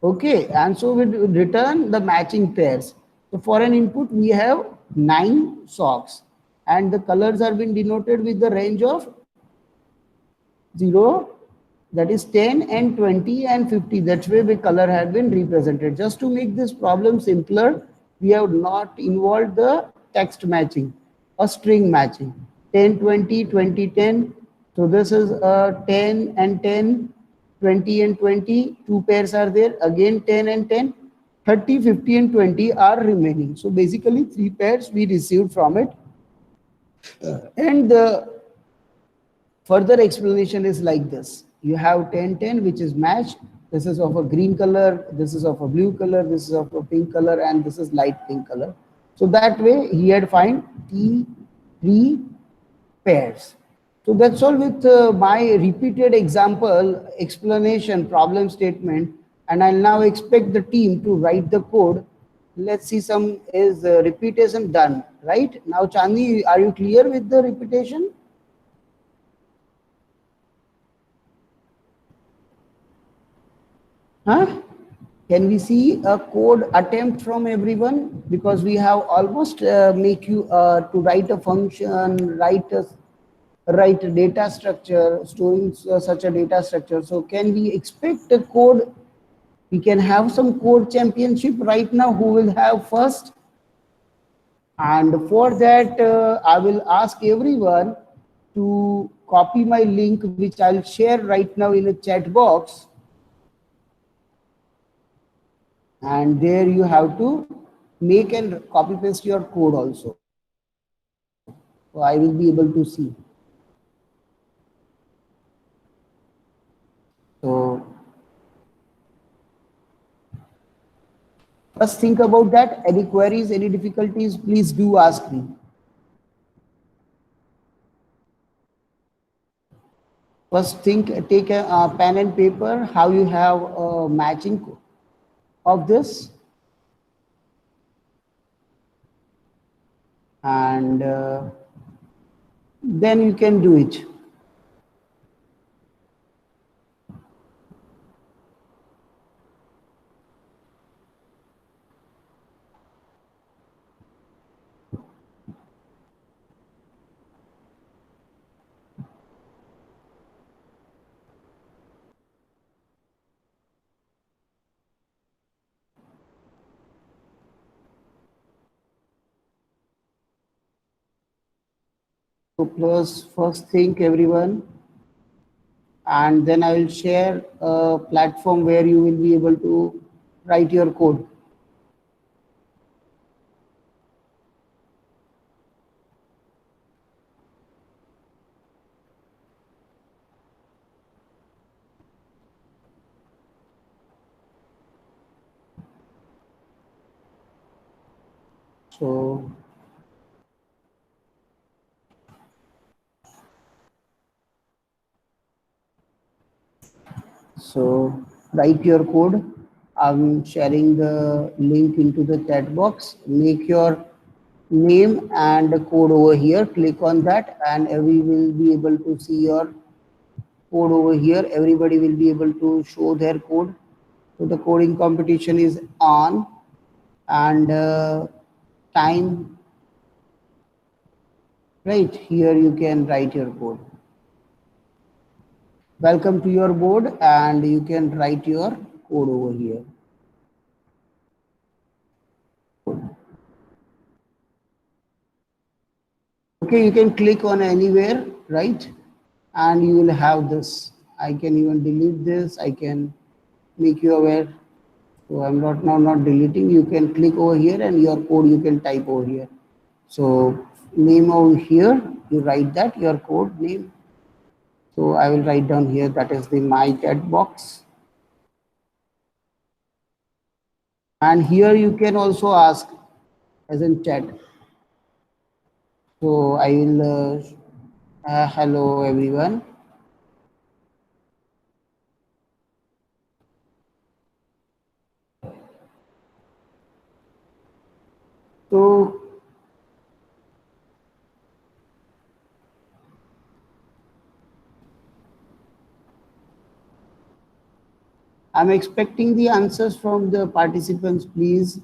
Okay, and so we return the matching pairs. So for an input we have 9 socks, and the colors are been denoted with the range of 0, that is 10 and 20 and 50. That's where the color has been represented. Just to make this problem simpler, we have not involved the text matching or string matching. 10 20 20 10. So this is 10 and 10, 20 and 20, 2 pairs are there, again 10 and 10, 30 50 and 20 are remaining. So basically 3 pairs we received from it. And the further explanation is like this. You have 10 10 which is matched. This is of a green color, this is of a blue color, this is of a pink color, and this is light pink color. So that way he had find 3 pairs. So that's all with my repeated example, explanation, problem statement, and I'll now expect the team to write the code. Let's see some is repetition done, right? Now Chandni, are you clear with the repetition? Huh? Can we see a code attempt from everyone? Because we have almost make you to write a function, write a data structure, storing such a data structure. So can we expect a code? We can have some code championship right now. Who will have first? And for that, I will ask everyone to copy my link, which I'll share right now in a chat box. And there you have to make and copy paste your code also. So I will be able to see. So first think about that. Any queries, any difficulties, please do ask me. First think, take a pen and paper, how you have a matching of this, and then you can do it. So plus first think everyone, and then I will share a platform where you will be able to write your code. So, so write your code. I'm sharing the link into the chat box. Make your name and the code over here. Click on that, and we will be able to see your code over here. Everybody will be able to show their code. So the coding competition is on, and time right here you can write your code. Welcome to your board, and you can write your code over here. Okay, you can click on anywhere, right? And you will have this. I can even delete this. I can make you aware. So I'm not deleting. You can click over here, and your code you can type over here. So name over here, you write that your code name. So I will write down here, that is the my chat box. And here you can also ask as in chat. So I will hello everyone. So I'm expecting the answers from the participants, please.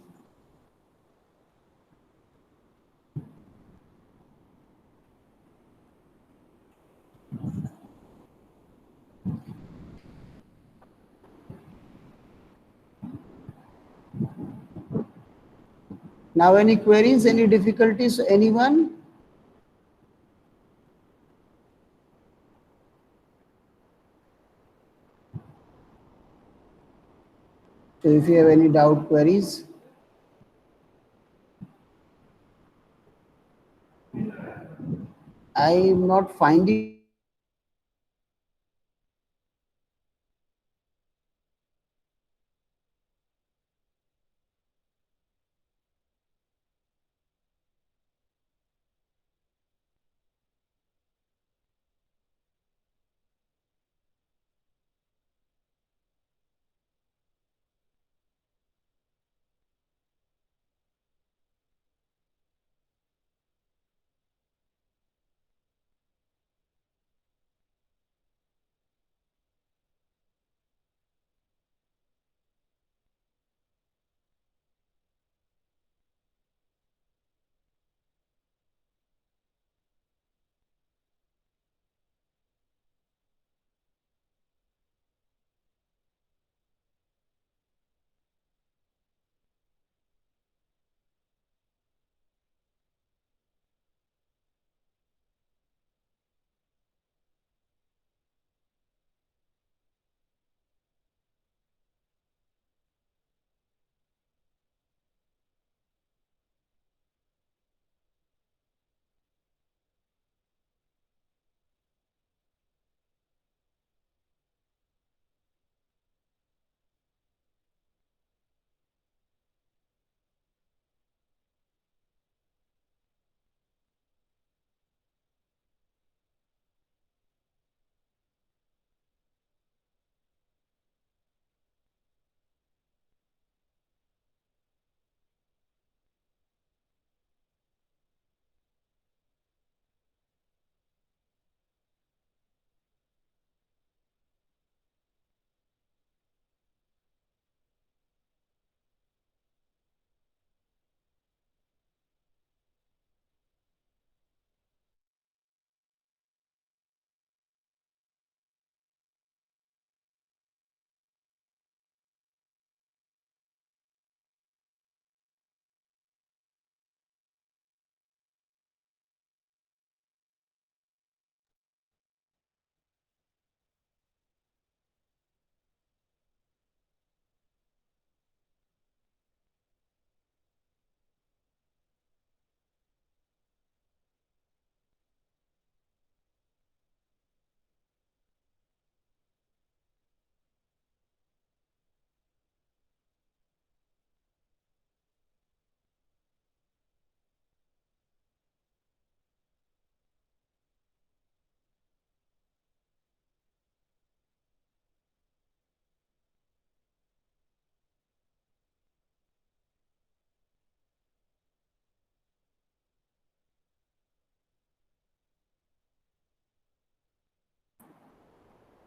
Now, any queries, any difficulties, anyone? So if you have any doubt, queries, I'm not finding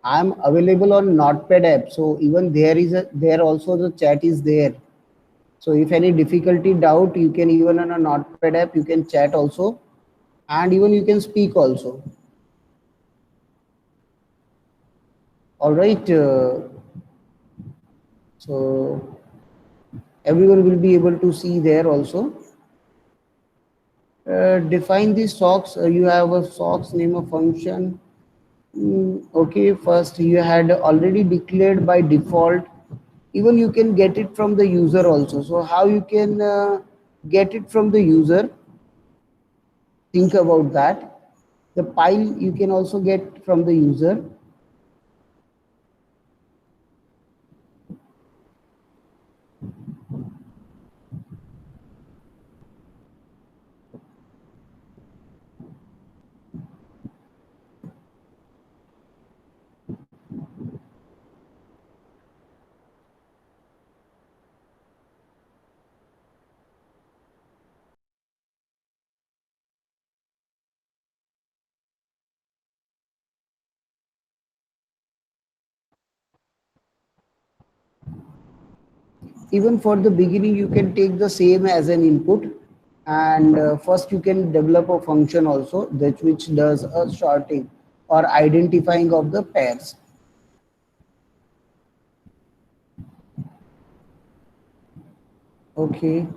I'm available on Notepad app. So even there also the chat is there. So if any difficulty, doubt, you can even on a Notepad app, you can chat also, and even you can speak also. All right. So everyone will be able to see there also. Define the socks. You have a socks name a function. Okay, first you had already declared by default. Even you can get it from the user also. So how you can get it from the user? Think about that. The pile you can also get from the user. Even for the beginning, you can take the same as an input, and first you can develop a function also that which does a sorting or identifying of the pairs. Okay.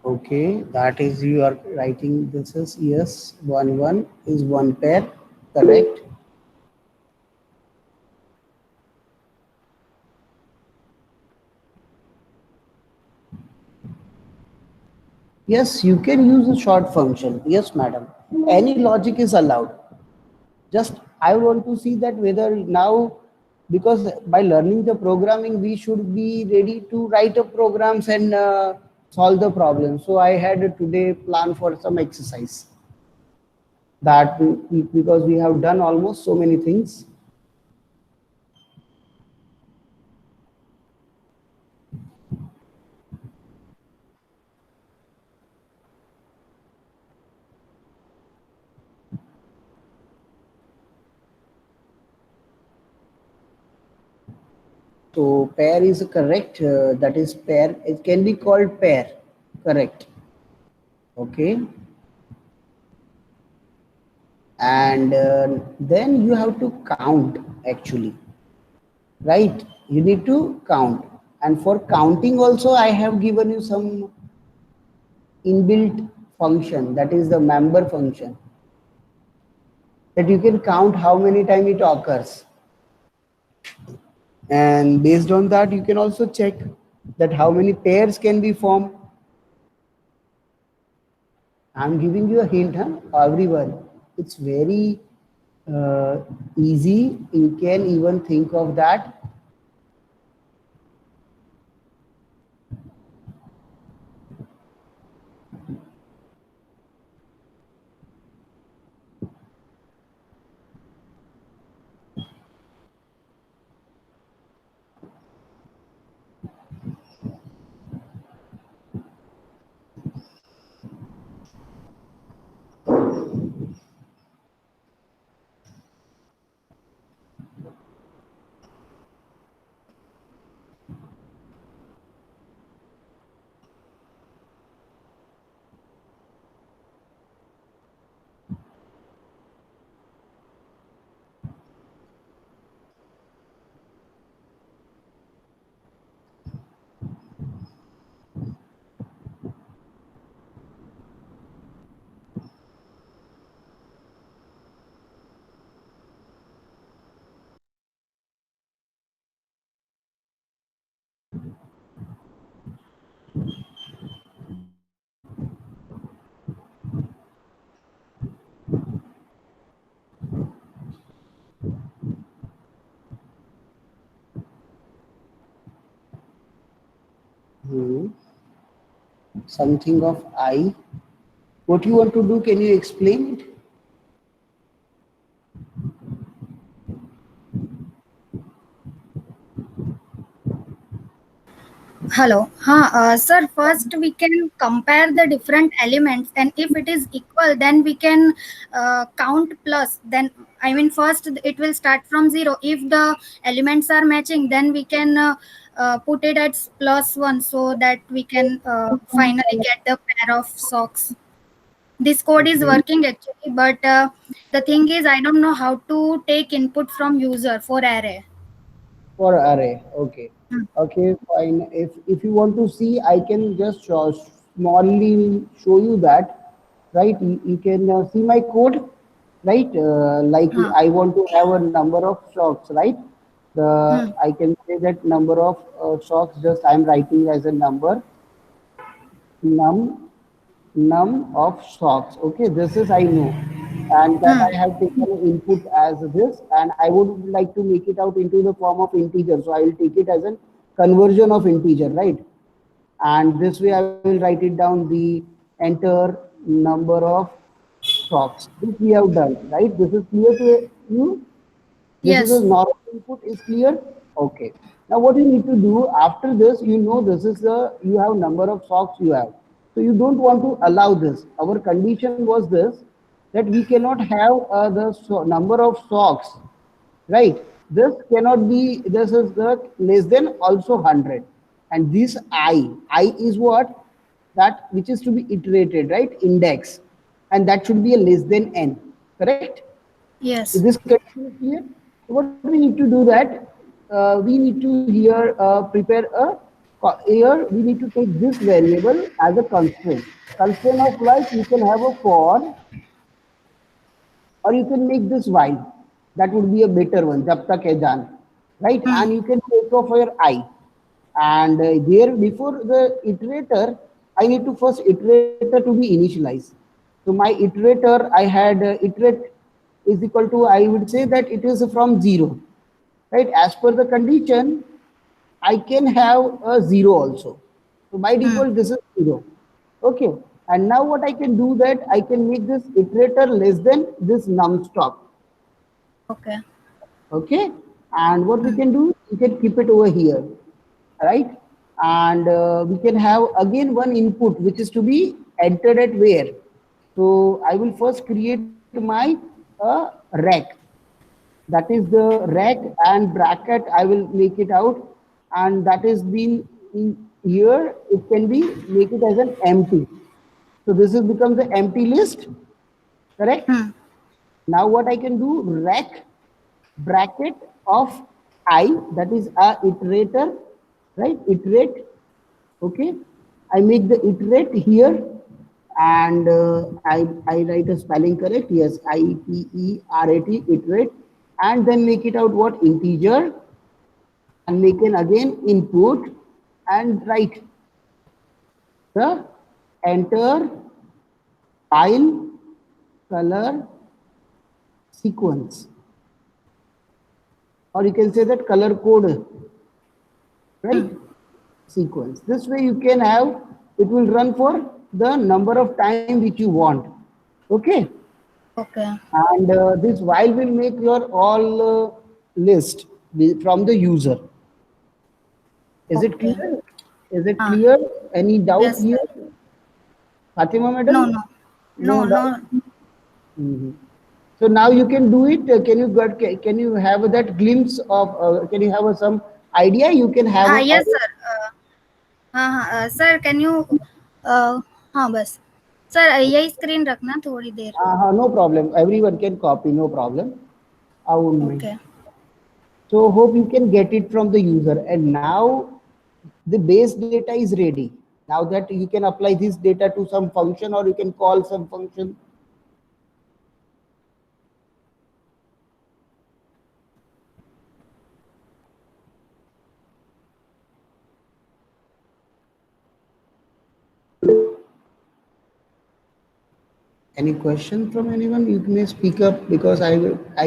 Okay, that is you are writing this is yes, one is one pair, correct? Yes, you can use a short function. Yes, madam. Any logic is allowed. Just I want to see that whether now, because by learning the programming, we should be ready to write up programs and solve the problem. So I had today plan for some exercise that because we have done almost so many things. So pair is correct. That is pair. It can be called pair. Correct. Okay. And then you have to count actually, right? You need to count. And for counting also, I have given you some inbuilt function, that is the member function, that you can count how many times it occurs. And based on that, you can also check that how many pairs can be formed. I'm giving you a hint, huh? Everyone. It's very easy. You can even think of that. Hmm. Something of I. What you want to do? Can you explain it? Hello. Sir, first we can compare the different elements, and if it is equal, then we can count plus. Then, I mean, first it will start from zero. If the elements are matching, then we can put it as plus one, so that we can finally get the pair of socks. This code is Okay. working actually, but the thing is, I don't know how to take input from user for array. For array. Okay. Hmm. Okay, fine. If you want to see, I can just smallly show you that, right? You can see my code, right? Like Huh. I want to have a number of socks, right? Hmm. I can say that number of socks. Just I'm writing as a number num num of socks. Okay, this is I know, and that Hmm. I have taken input as this, and I would like to make it out into the form of integer. So I will take it as a conversion of integer, right? And this way I will write it down the enter number of socks. This we have done, right? This is clear to you. This is a Yes. normal input is clear. Okay. Now what you need to do after this, you know this is the you have number of socks you have. So you don't want to allow this. Our condition was this that we cannot have the number of socks, right? This cannot be. This is the less than also 100, and this I is what that which is to be iterated, right? Index, and that should be a less than n, correct? So Yes. this condition is clear. So what we need to do that we need to here prepare a here we need to take this variable as a constraint. Constraint of like you can have a for or you can make this while. That would be a better one. Jab tak hai jaan, right? Hmm. And you can take off your I. And there before the iterator, I need to first iterator to be initialized. So my iterator, I had iterate is equal to, I would say that it is from 0, right? As per the condition, I can have a 0 also. So by Hmm. default, this is 0. Okay. And now what I can do that I can make this iterator less than this num stop. Okay. Okay. And what we Hmm. can do, we can keep it over here, right? And we can have again one input which is to be entered at where. So I will first create my rack. That is the rack and bracket. I will make it out, and that is been in here. It can be make it as an empty. So this is becomes the empty list, correct? Hmm. Now what I can do, rack bracket of I, that is a iterator, right? Iterate. Okay. I make the iterate here, and I write a spelling correct. Yes, iterate, iterate, and then make it out what integer, and make an again input and write the enter file color sequence, or you can say that color code, right? Hmm. Sequence. This way you can have, it will run for the number of time which you want. Okay. Okay. And this while will make your all list from the user. Is it Okay. clear? Is it Ah. clear? Any doubt Yes, here? sir. Fatima No, madam? no, No no, doubt? no. Mhm. So now you can do it. Can you get, can you have that glimpse of, can you have some idea? You can have हाँ, a, yes, sir. हाँ हाँ sir, can you हाँ बस sir, यही screen रखना थोड़ी देर. no problem. Everyone can copy, no problem. I won't mind. Okay. So hope you can get it from the user. And now the base data is ready. Now that you can apply this data to some function or you can call some function. Any question from anyone? You may speak up because I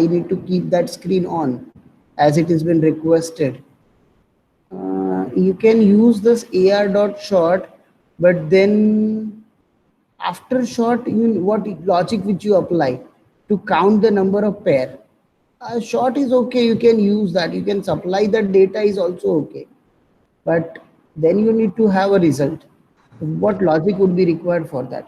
need to keep that screen on as it has been requested. you can use this AR dot short, but then after short, what logic which you apply to count the number of pair. Short is okay, you can use that, you can supply that data is also okay, but then you need to have a result. What logic would be required for that?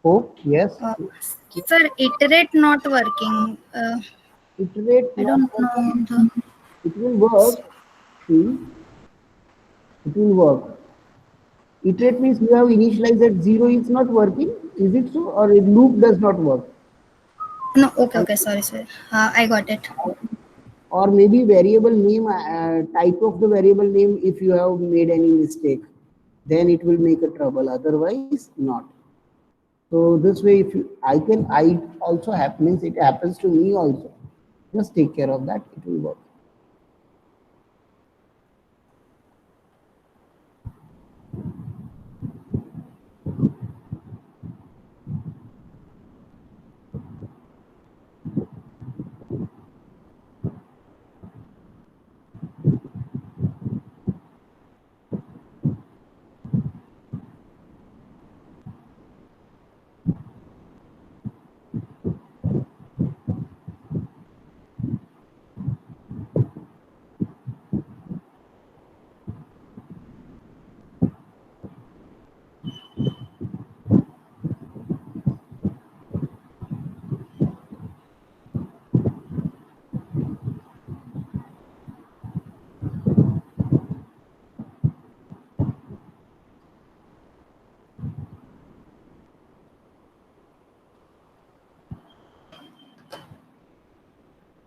Oh, yes. Uh, Sir, iterate not working. Iterate I not don't working. know the. It will work. See, it will work. Iterate means you have initialized at 0, it's not working. Is it so? Or a loop does not work? No, okay, okay, sorry, sir. I got it. Or maybe variable name, type of the variable name, if you have made any mistake, then it will make a trouble, otherwise not. So this way, if you, I also happens, it happens to me also. Just take care of that, it will work.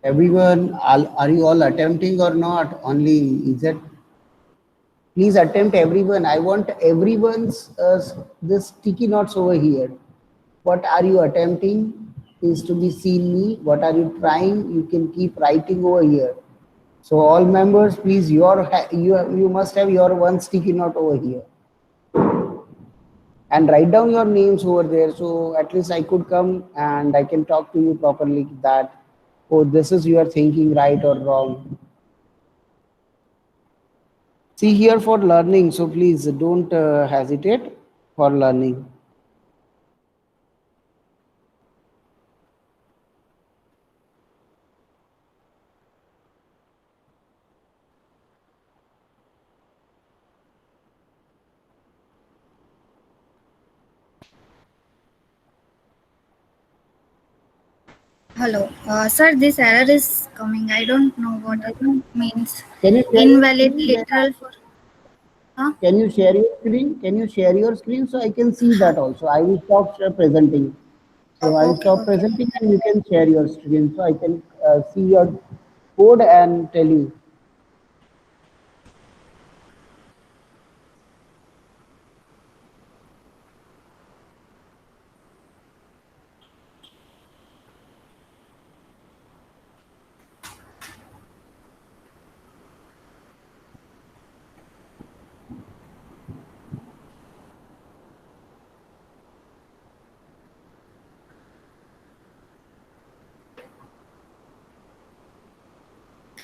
Everyone, are you all attempting or not? Only is it? Please attempt, everyone. I want everyone's this sticky notes over here. What are you attempting is to be seen me. What are you trying? You can keep writing over here. So all members, please, you must have your one sticky note over here, and write down your names over there. So at least I could come and I can talk to you properly that, oh, this is you are thinking right or wrong. See here for learning. So please don't hesitate for learning. Hello, sir. This error is coming. I don't know what it means. Can you share your Invalid screen? literal for. Huh? Can you share your screen? Can you share your screen so I can see that also? I will stop presenting. So I will Okay, stop okay. presenting and you can share your screen so I can see your code and tell you.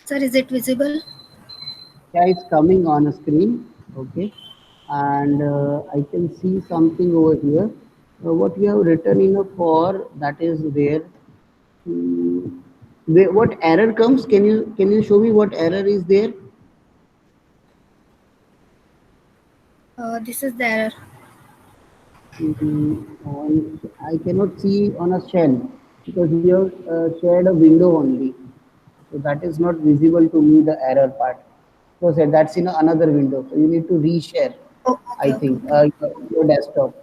Sir, is it visible? Yeah, it's coming on a screen. Okay. And I can see something over here. What you have written in a for, that is there. What error comes? Can you show me what error is there? This is the error. I cannot see on a shell because you have shared a window only. So that is not visible to me, the error part. So that's in another window. So you need to reshare, Oh, I okay, okay, think, okay. your desktop.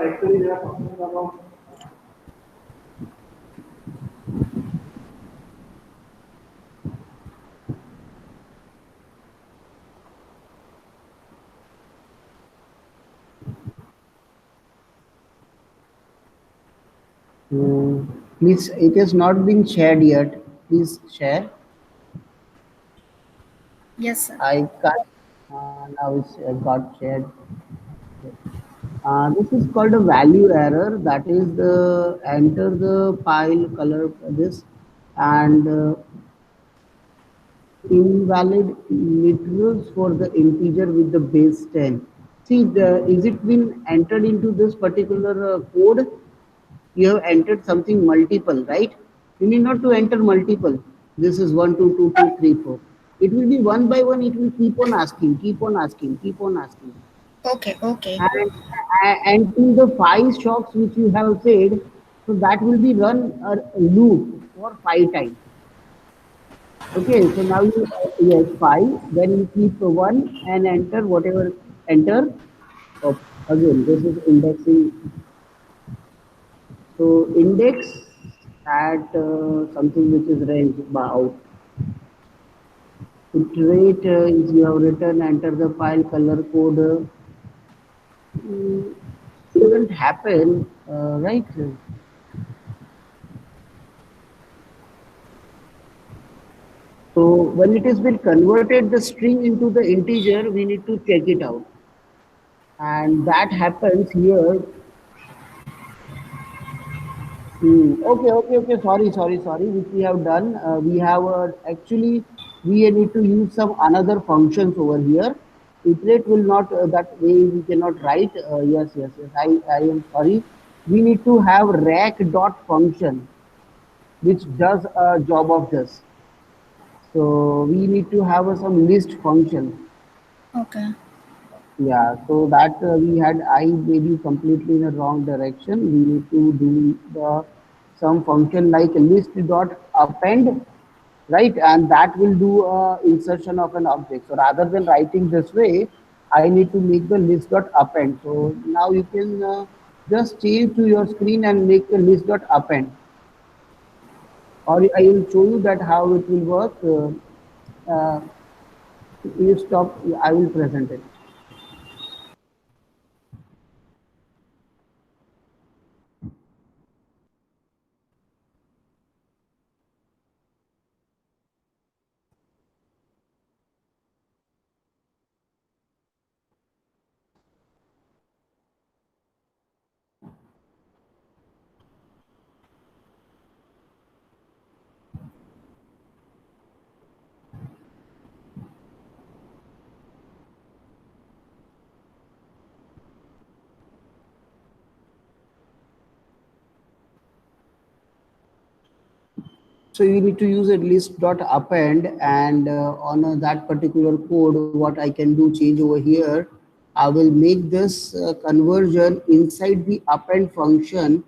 Actually, they are talking about. Please, it has not been shared yet. Please share. Yes, sir. I can't. Now it's got shared. This is called a value error. That is the enter the pile color this and invalid literals for the integer with the base 10. See, is it been entered into this particular code? You have entered something multiple, right? You need not to enter multiple. This is 1, 2, 2, 2, 3, 4. It will be one by one. It will keep on asking, keep on asking, keep on asking. Okay, okay. and and to the five shocks which you have said, so that will be run a loop for 5 times. Okay, so now you yes 5, then you keep one and enter whatever enter. Oh, again this is indexing. So index at something which is range out. Iterate is you have written enter the file color code. Mm, shouldn't happen, right? So when it has been converted the string into the integer, we need to check it out. And that happens here. Okay. Sorry. Which we have done. We have actually, we need to use some another functions over here. Iterate will not, that way we cannot write. Yes. I am sorry. We need to have rack dot function, which does a job of this. So we need to have some list function. Okay. Yeah, so that we had, I maybe completely in the wrong direction. We need to do the some function like list dot append, right? And that will do insertion of an object. So rather than writing this way, I need to make the list dot append. So now you can just change to your screen and make a list dot append. Or I will show you that how it will work. You stop. I will present it. So you need to use a list dot append, and on that particular code, what I can do change over here, I will make this conversion inside the append function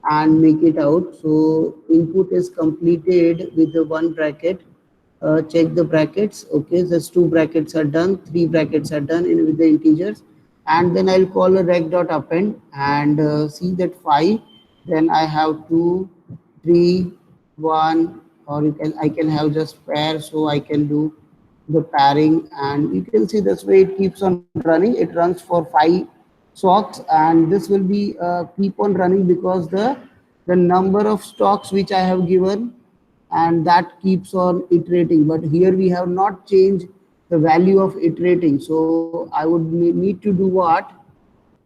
and make it out. So input is completed with the one bracket. Check the brackets. Okay, just two brackets are done, three brackets are done in with the integers, and then I'll call a rec dot append and see that 5. Then I have 2, 3. 1, or I can have just pair, so I can do the pairing, and you can see this way it keeps on running. It runs for 5 stocks, and this will be keep on running because the number of stocks which I have given, and that keeps on iterating. But here we have not changed the value of iterating, so I would need to do what?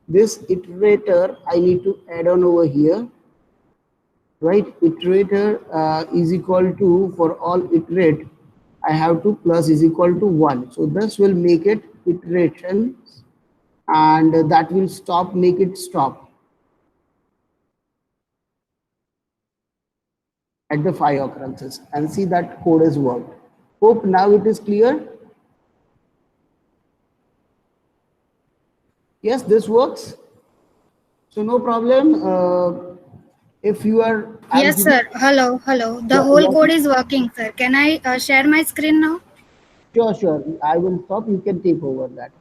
This iterator I need to add on over here, right? Iterator is equal to, for all iterate, I have to plus is equal to 1. So this will make it iterations, and that will stop, make it stop at the 5 occurrences, and see that code is worked. Hope now it is clear. Yes, this works. So no problem. If you are, Yes, sir. Hello, hello. The whole code is working, sir. Can I share my screen now? Sure, sure. I will stop. You can take over that.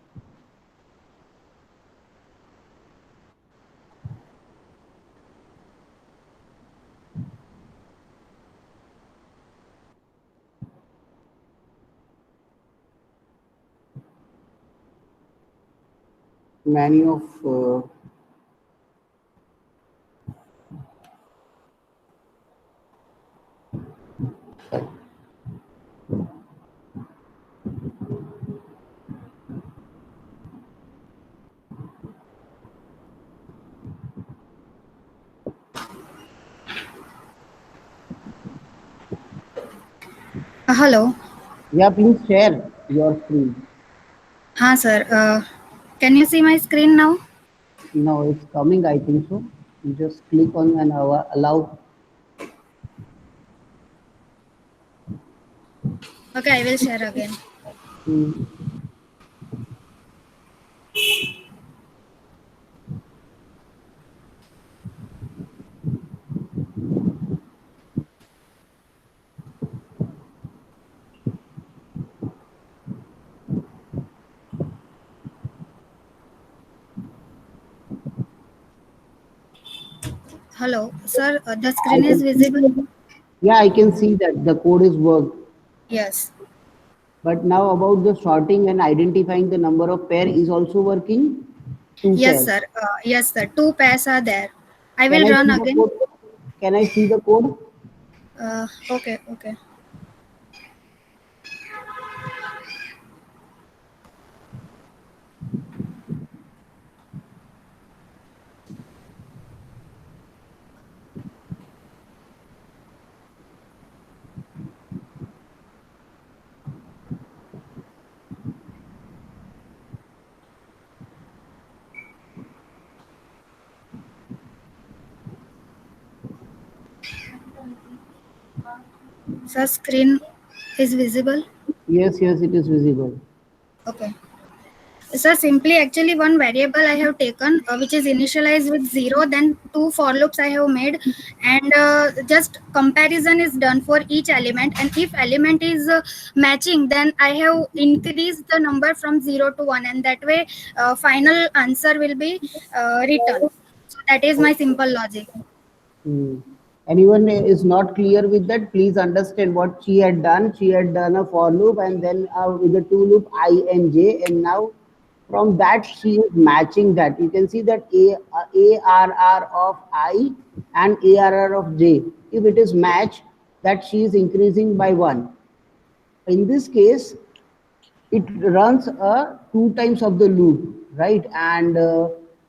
Many of Hello. yeah, please share your screen. हाँ, sir. Can you see my screen now? No, it's coming, I think so. You just click on and allow. Okay, I will share again. Hmm. Hello, sir. The I screen is can visible. Yeah, I can see that the code is worked. Yes. But now about the sorting and identifying the number of pair is also working. 2 Yes, pairs. sir. Yes, sir. 2 pairs are there. I Can will I run see the again. code? Can I see the code? Okay, okay. Sir, screen is visible. Yes, yes, it is visible. Okay. Sir, simply actually one variable I have taken which is initialized with 0, then 2 for loops I have made, and just comparison is done for each element, and if element is matching, then I have increased the number from 0 to 1, and that way final answer will be written. So that is my simple logic. Hmm. Anyone is not clear with that, please understand what she had done. She had done a for loop, and then with the two loop I and j, and now from that she is matching that. You can see that ARR of I and ARR of j. If it is match, that she is increasing by 1. In this case, it runs 2 times of the loop, right? And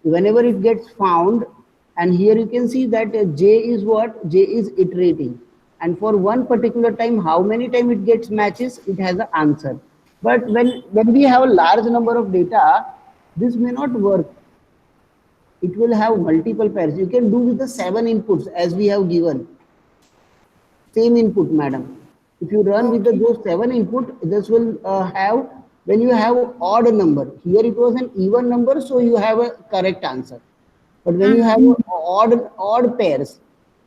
whenever it gets found, and here you can see that j is what? J is iterating, and for one particular time, how many time it gets matches, it has an answer. But when we have a large number of data, this may not work. It will have multiple pairs. You can do with the 7 inputs as we have given. Same input, madam. If you run with those 7 input, this will have, when you have odd number, here it was an even number, so you have a correct answer. But when you have odd pairs,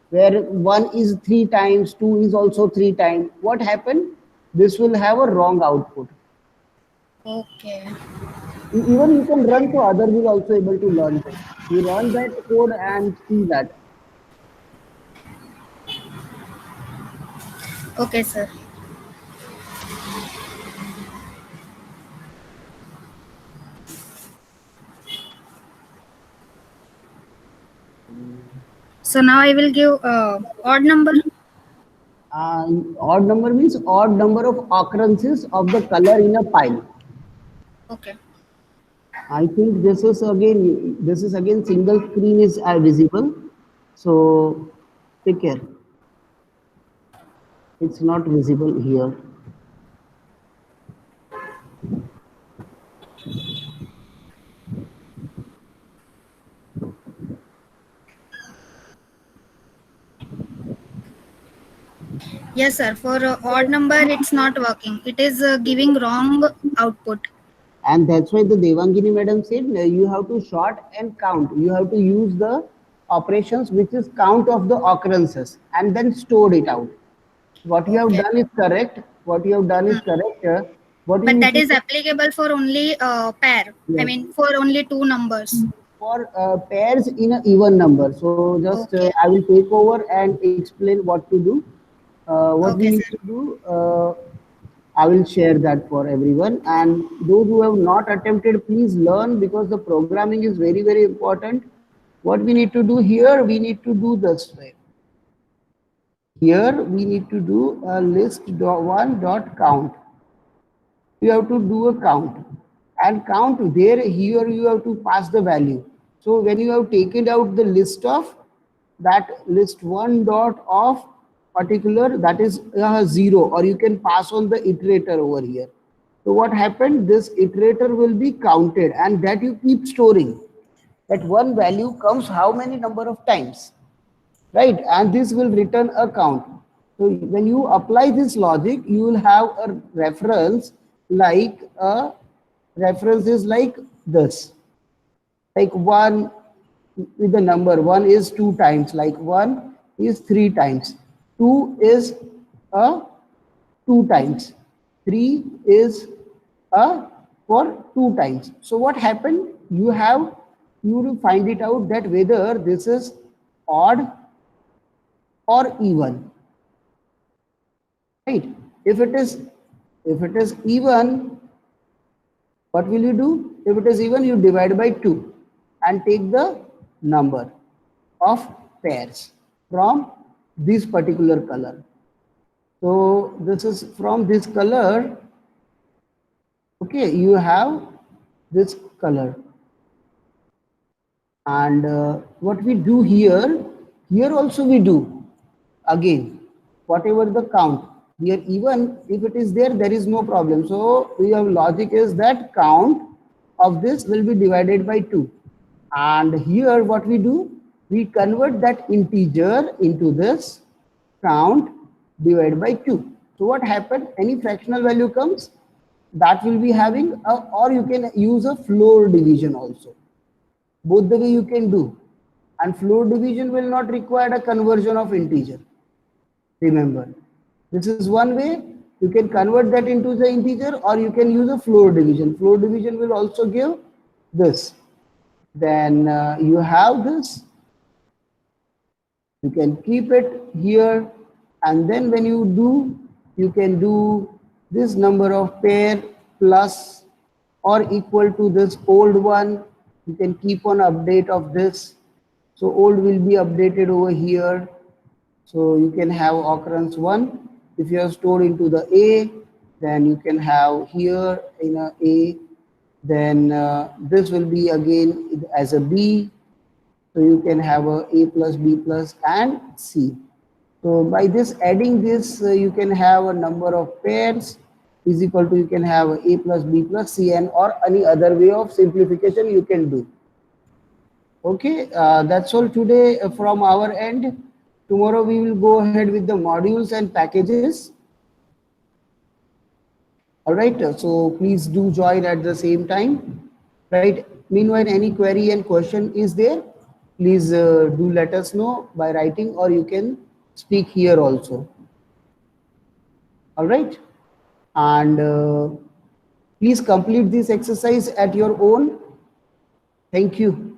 where 1 is 3 times, 2 is also 3 times, what happened? This will have a wrong output. Okay. Even you can run, so others will also able to learn this. You run that code and see that. Okay, sir. So now I will give odd number. Odd number means odd number of occurrences of the color in a pile. Okay. I think this is again single screen is visible. So take care. It's not visible here. Yes, sir. For odd number, it's not working. It is giving wrong output. And that's why the Devangini madam said you have to sort and count. You have to use the operations which is count of the occurrences and then store it out. What you have Okay. done is correct. What you have done is correct. What you But need that to is applicable for only pair. I yes, mean, for only two numbers. for pairs in an even number. So just Okay. I will take over and explain what to do. What we Okay, need sir. to do, I will share that for everyone. And those who have not attempted, please learn because the programming is very, very important. What we need to do here, we need to do this way. Here we need to do a list one dot count. You have to do a count and count there. Here you have to pass the value. So when you have taken out the list of that list one dot of particular, that is 0, or you can pass on the iterator over here. So what happened, this iterator will be counted and that you keep storing, that one value comes how many number of times, right? And this will return a count. So when you apply this logic, you will have a reference like a reference is like this, like 1 with the number 1 is 2 times, like 1 is 3 times, 2 is a 2 times, 3 is a for 2 times. So what happened, you will find it out that whether this is odd or even, right? If it is even, what will you do? If it is even, you divide by 2 and take the number of pairs from this particular color. So this is from this color. Okay, you have this color. And what we do here also we do again whatever the count here, even if it is there is no problem. So your logic is that count of this will be divided by 2, and here what we do, we convert that integer into this count divided by 2. So what happened, any fractional value comes, that will be having a, or you can use a floor division also. Both the way you can do, and floor division will not require a conversion of integer. Remember, this is one way. You can convert that into the integer, or you can use a floor division. Floor division will also give this. Then you have this, you can keep it here, and then when you do, you can do this number of pair plus or equal to this old one. You can keep on update of this. So old will be updated over here. So you can have occurrence 1. If you have stored into the A, then you can have here in a A. Then this will be again as a B. So you can have a plus B plus and C. So by this adding this, you can have a number of pairs is equal to, you can have A plus B plus C, and or any other way of simplification you can do. Okay, that's all today from our end. Tomorrow we will go ahead with the modules and packages. All right, so please do join at the same time. Right. Meanwhile, any query and question is there, please do let us know by writing, or you can speak here also. All right. And please complete this exercise at your own. Thank you.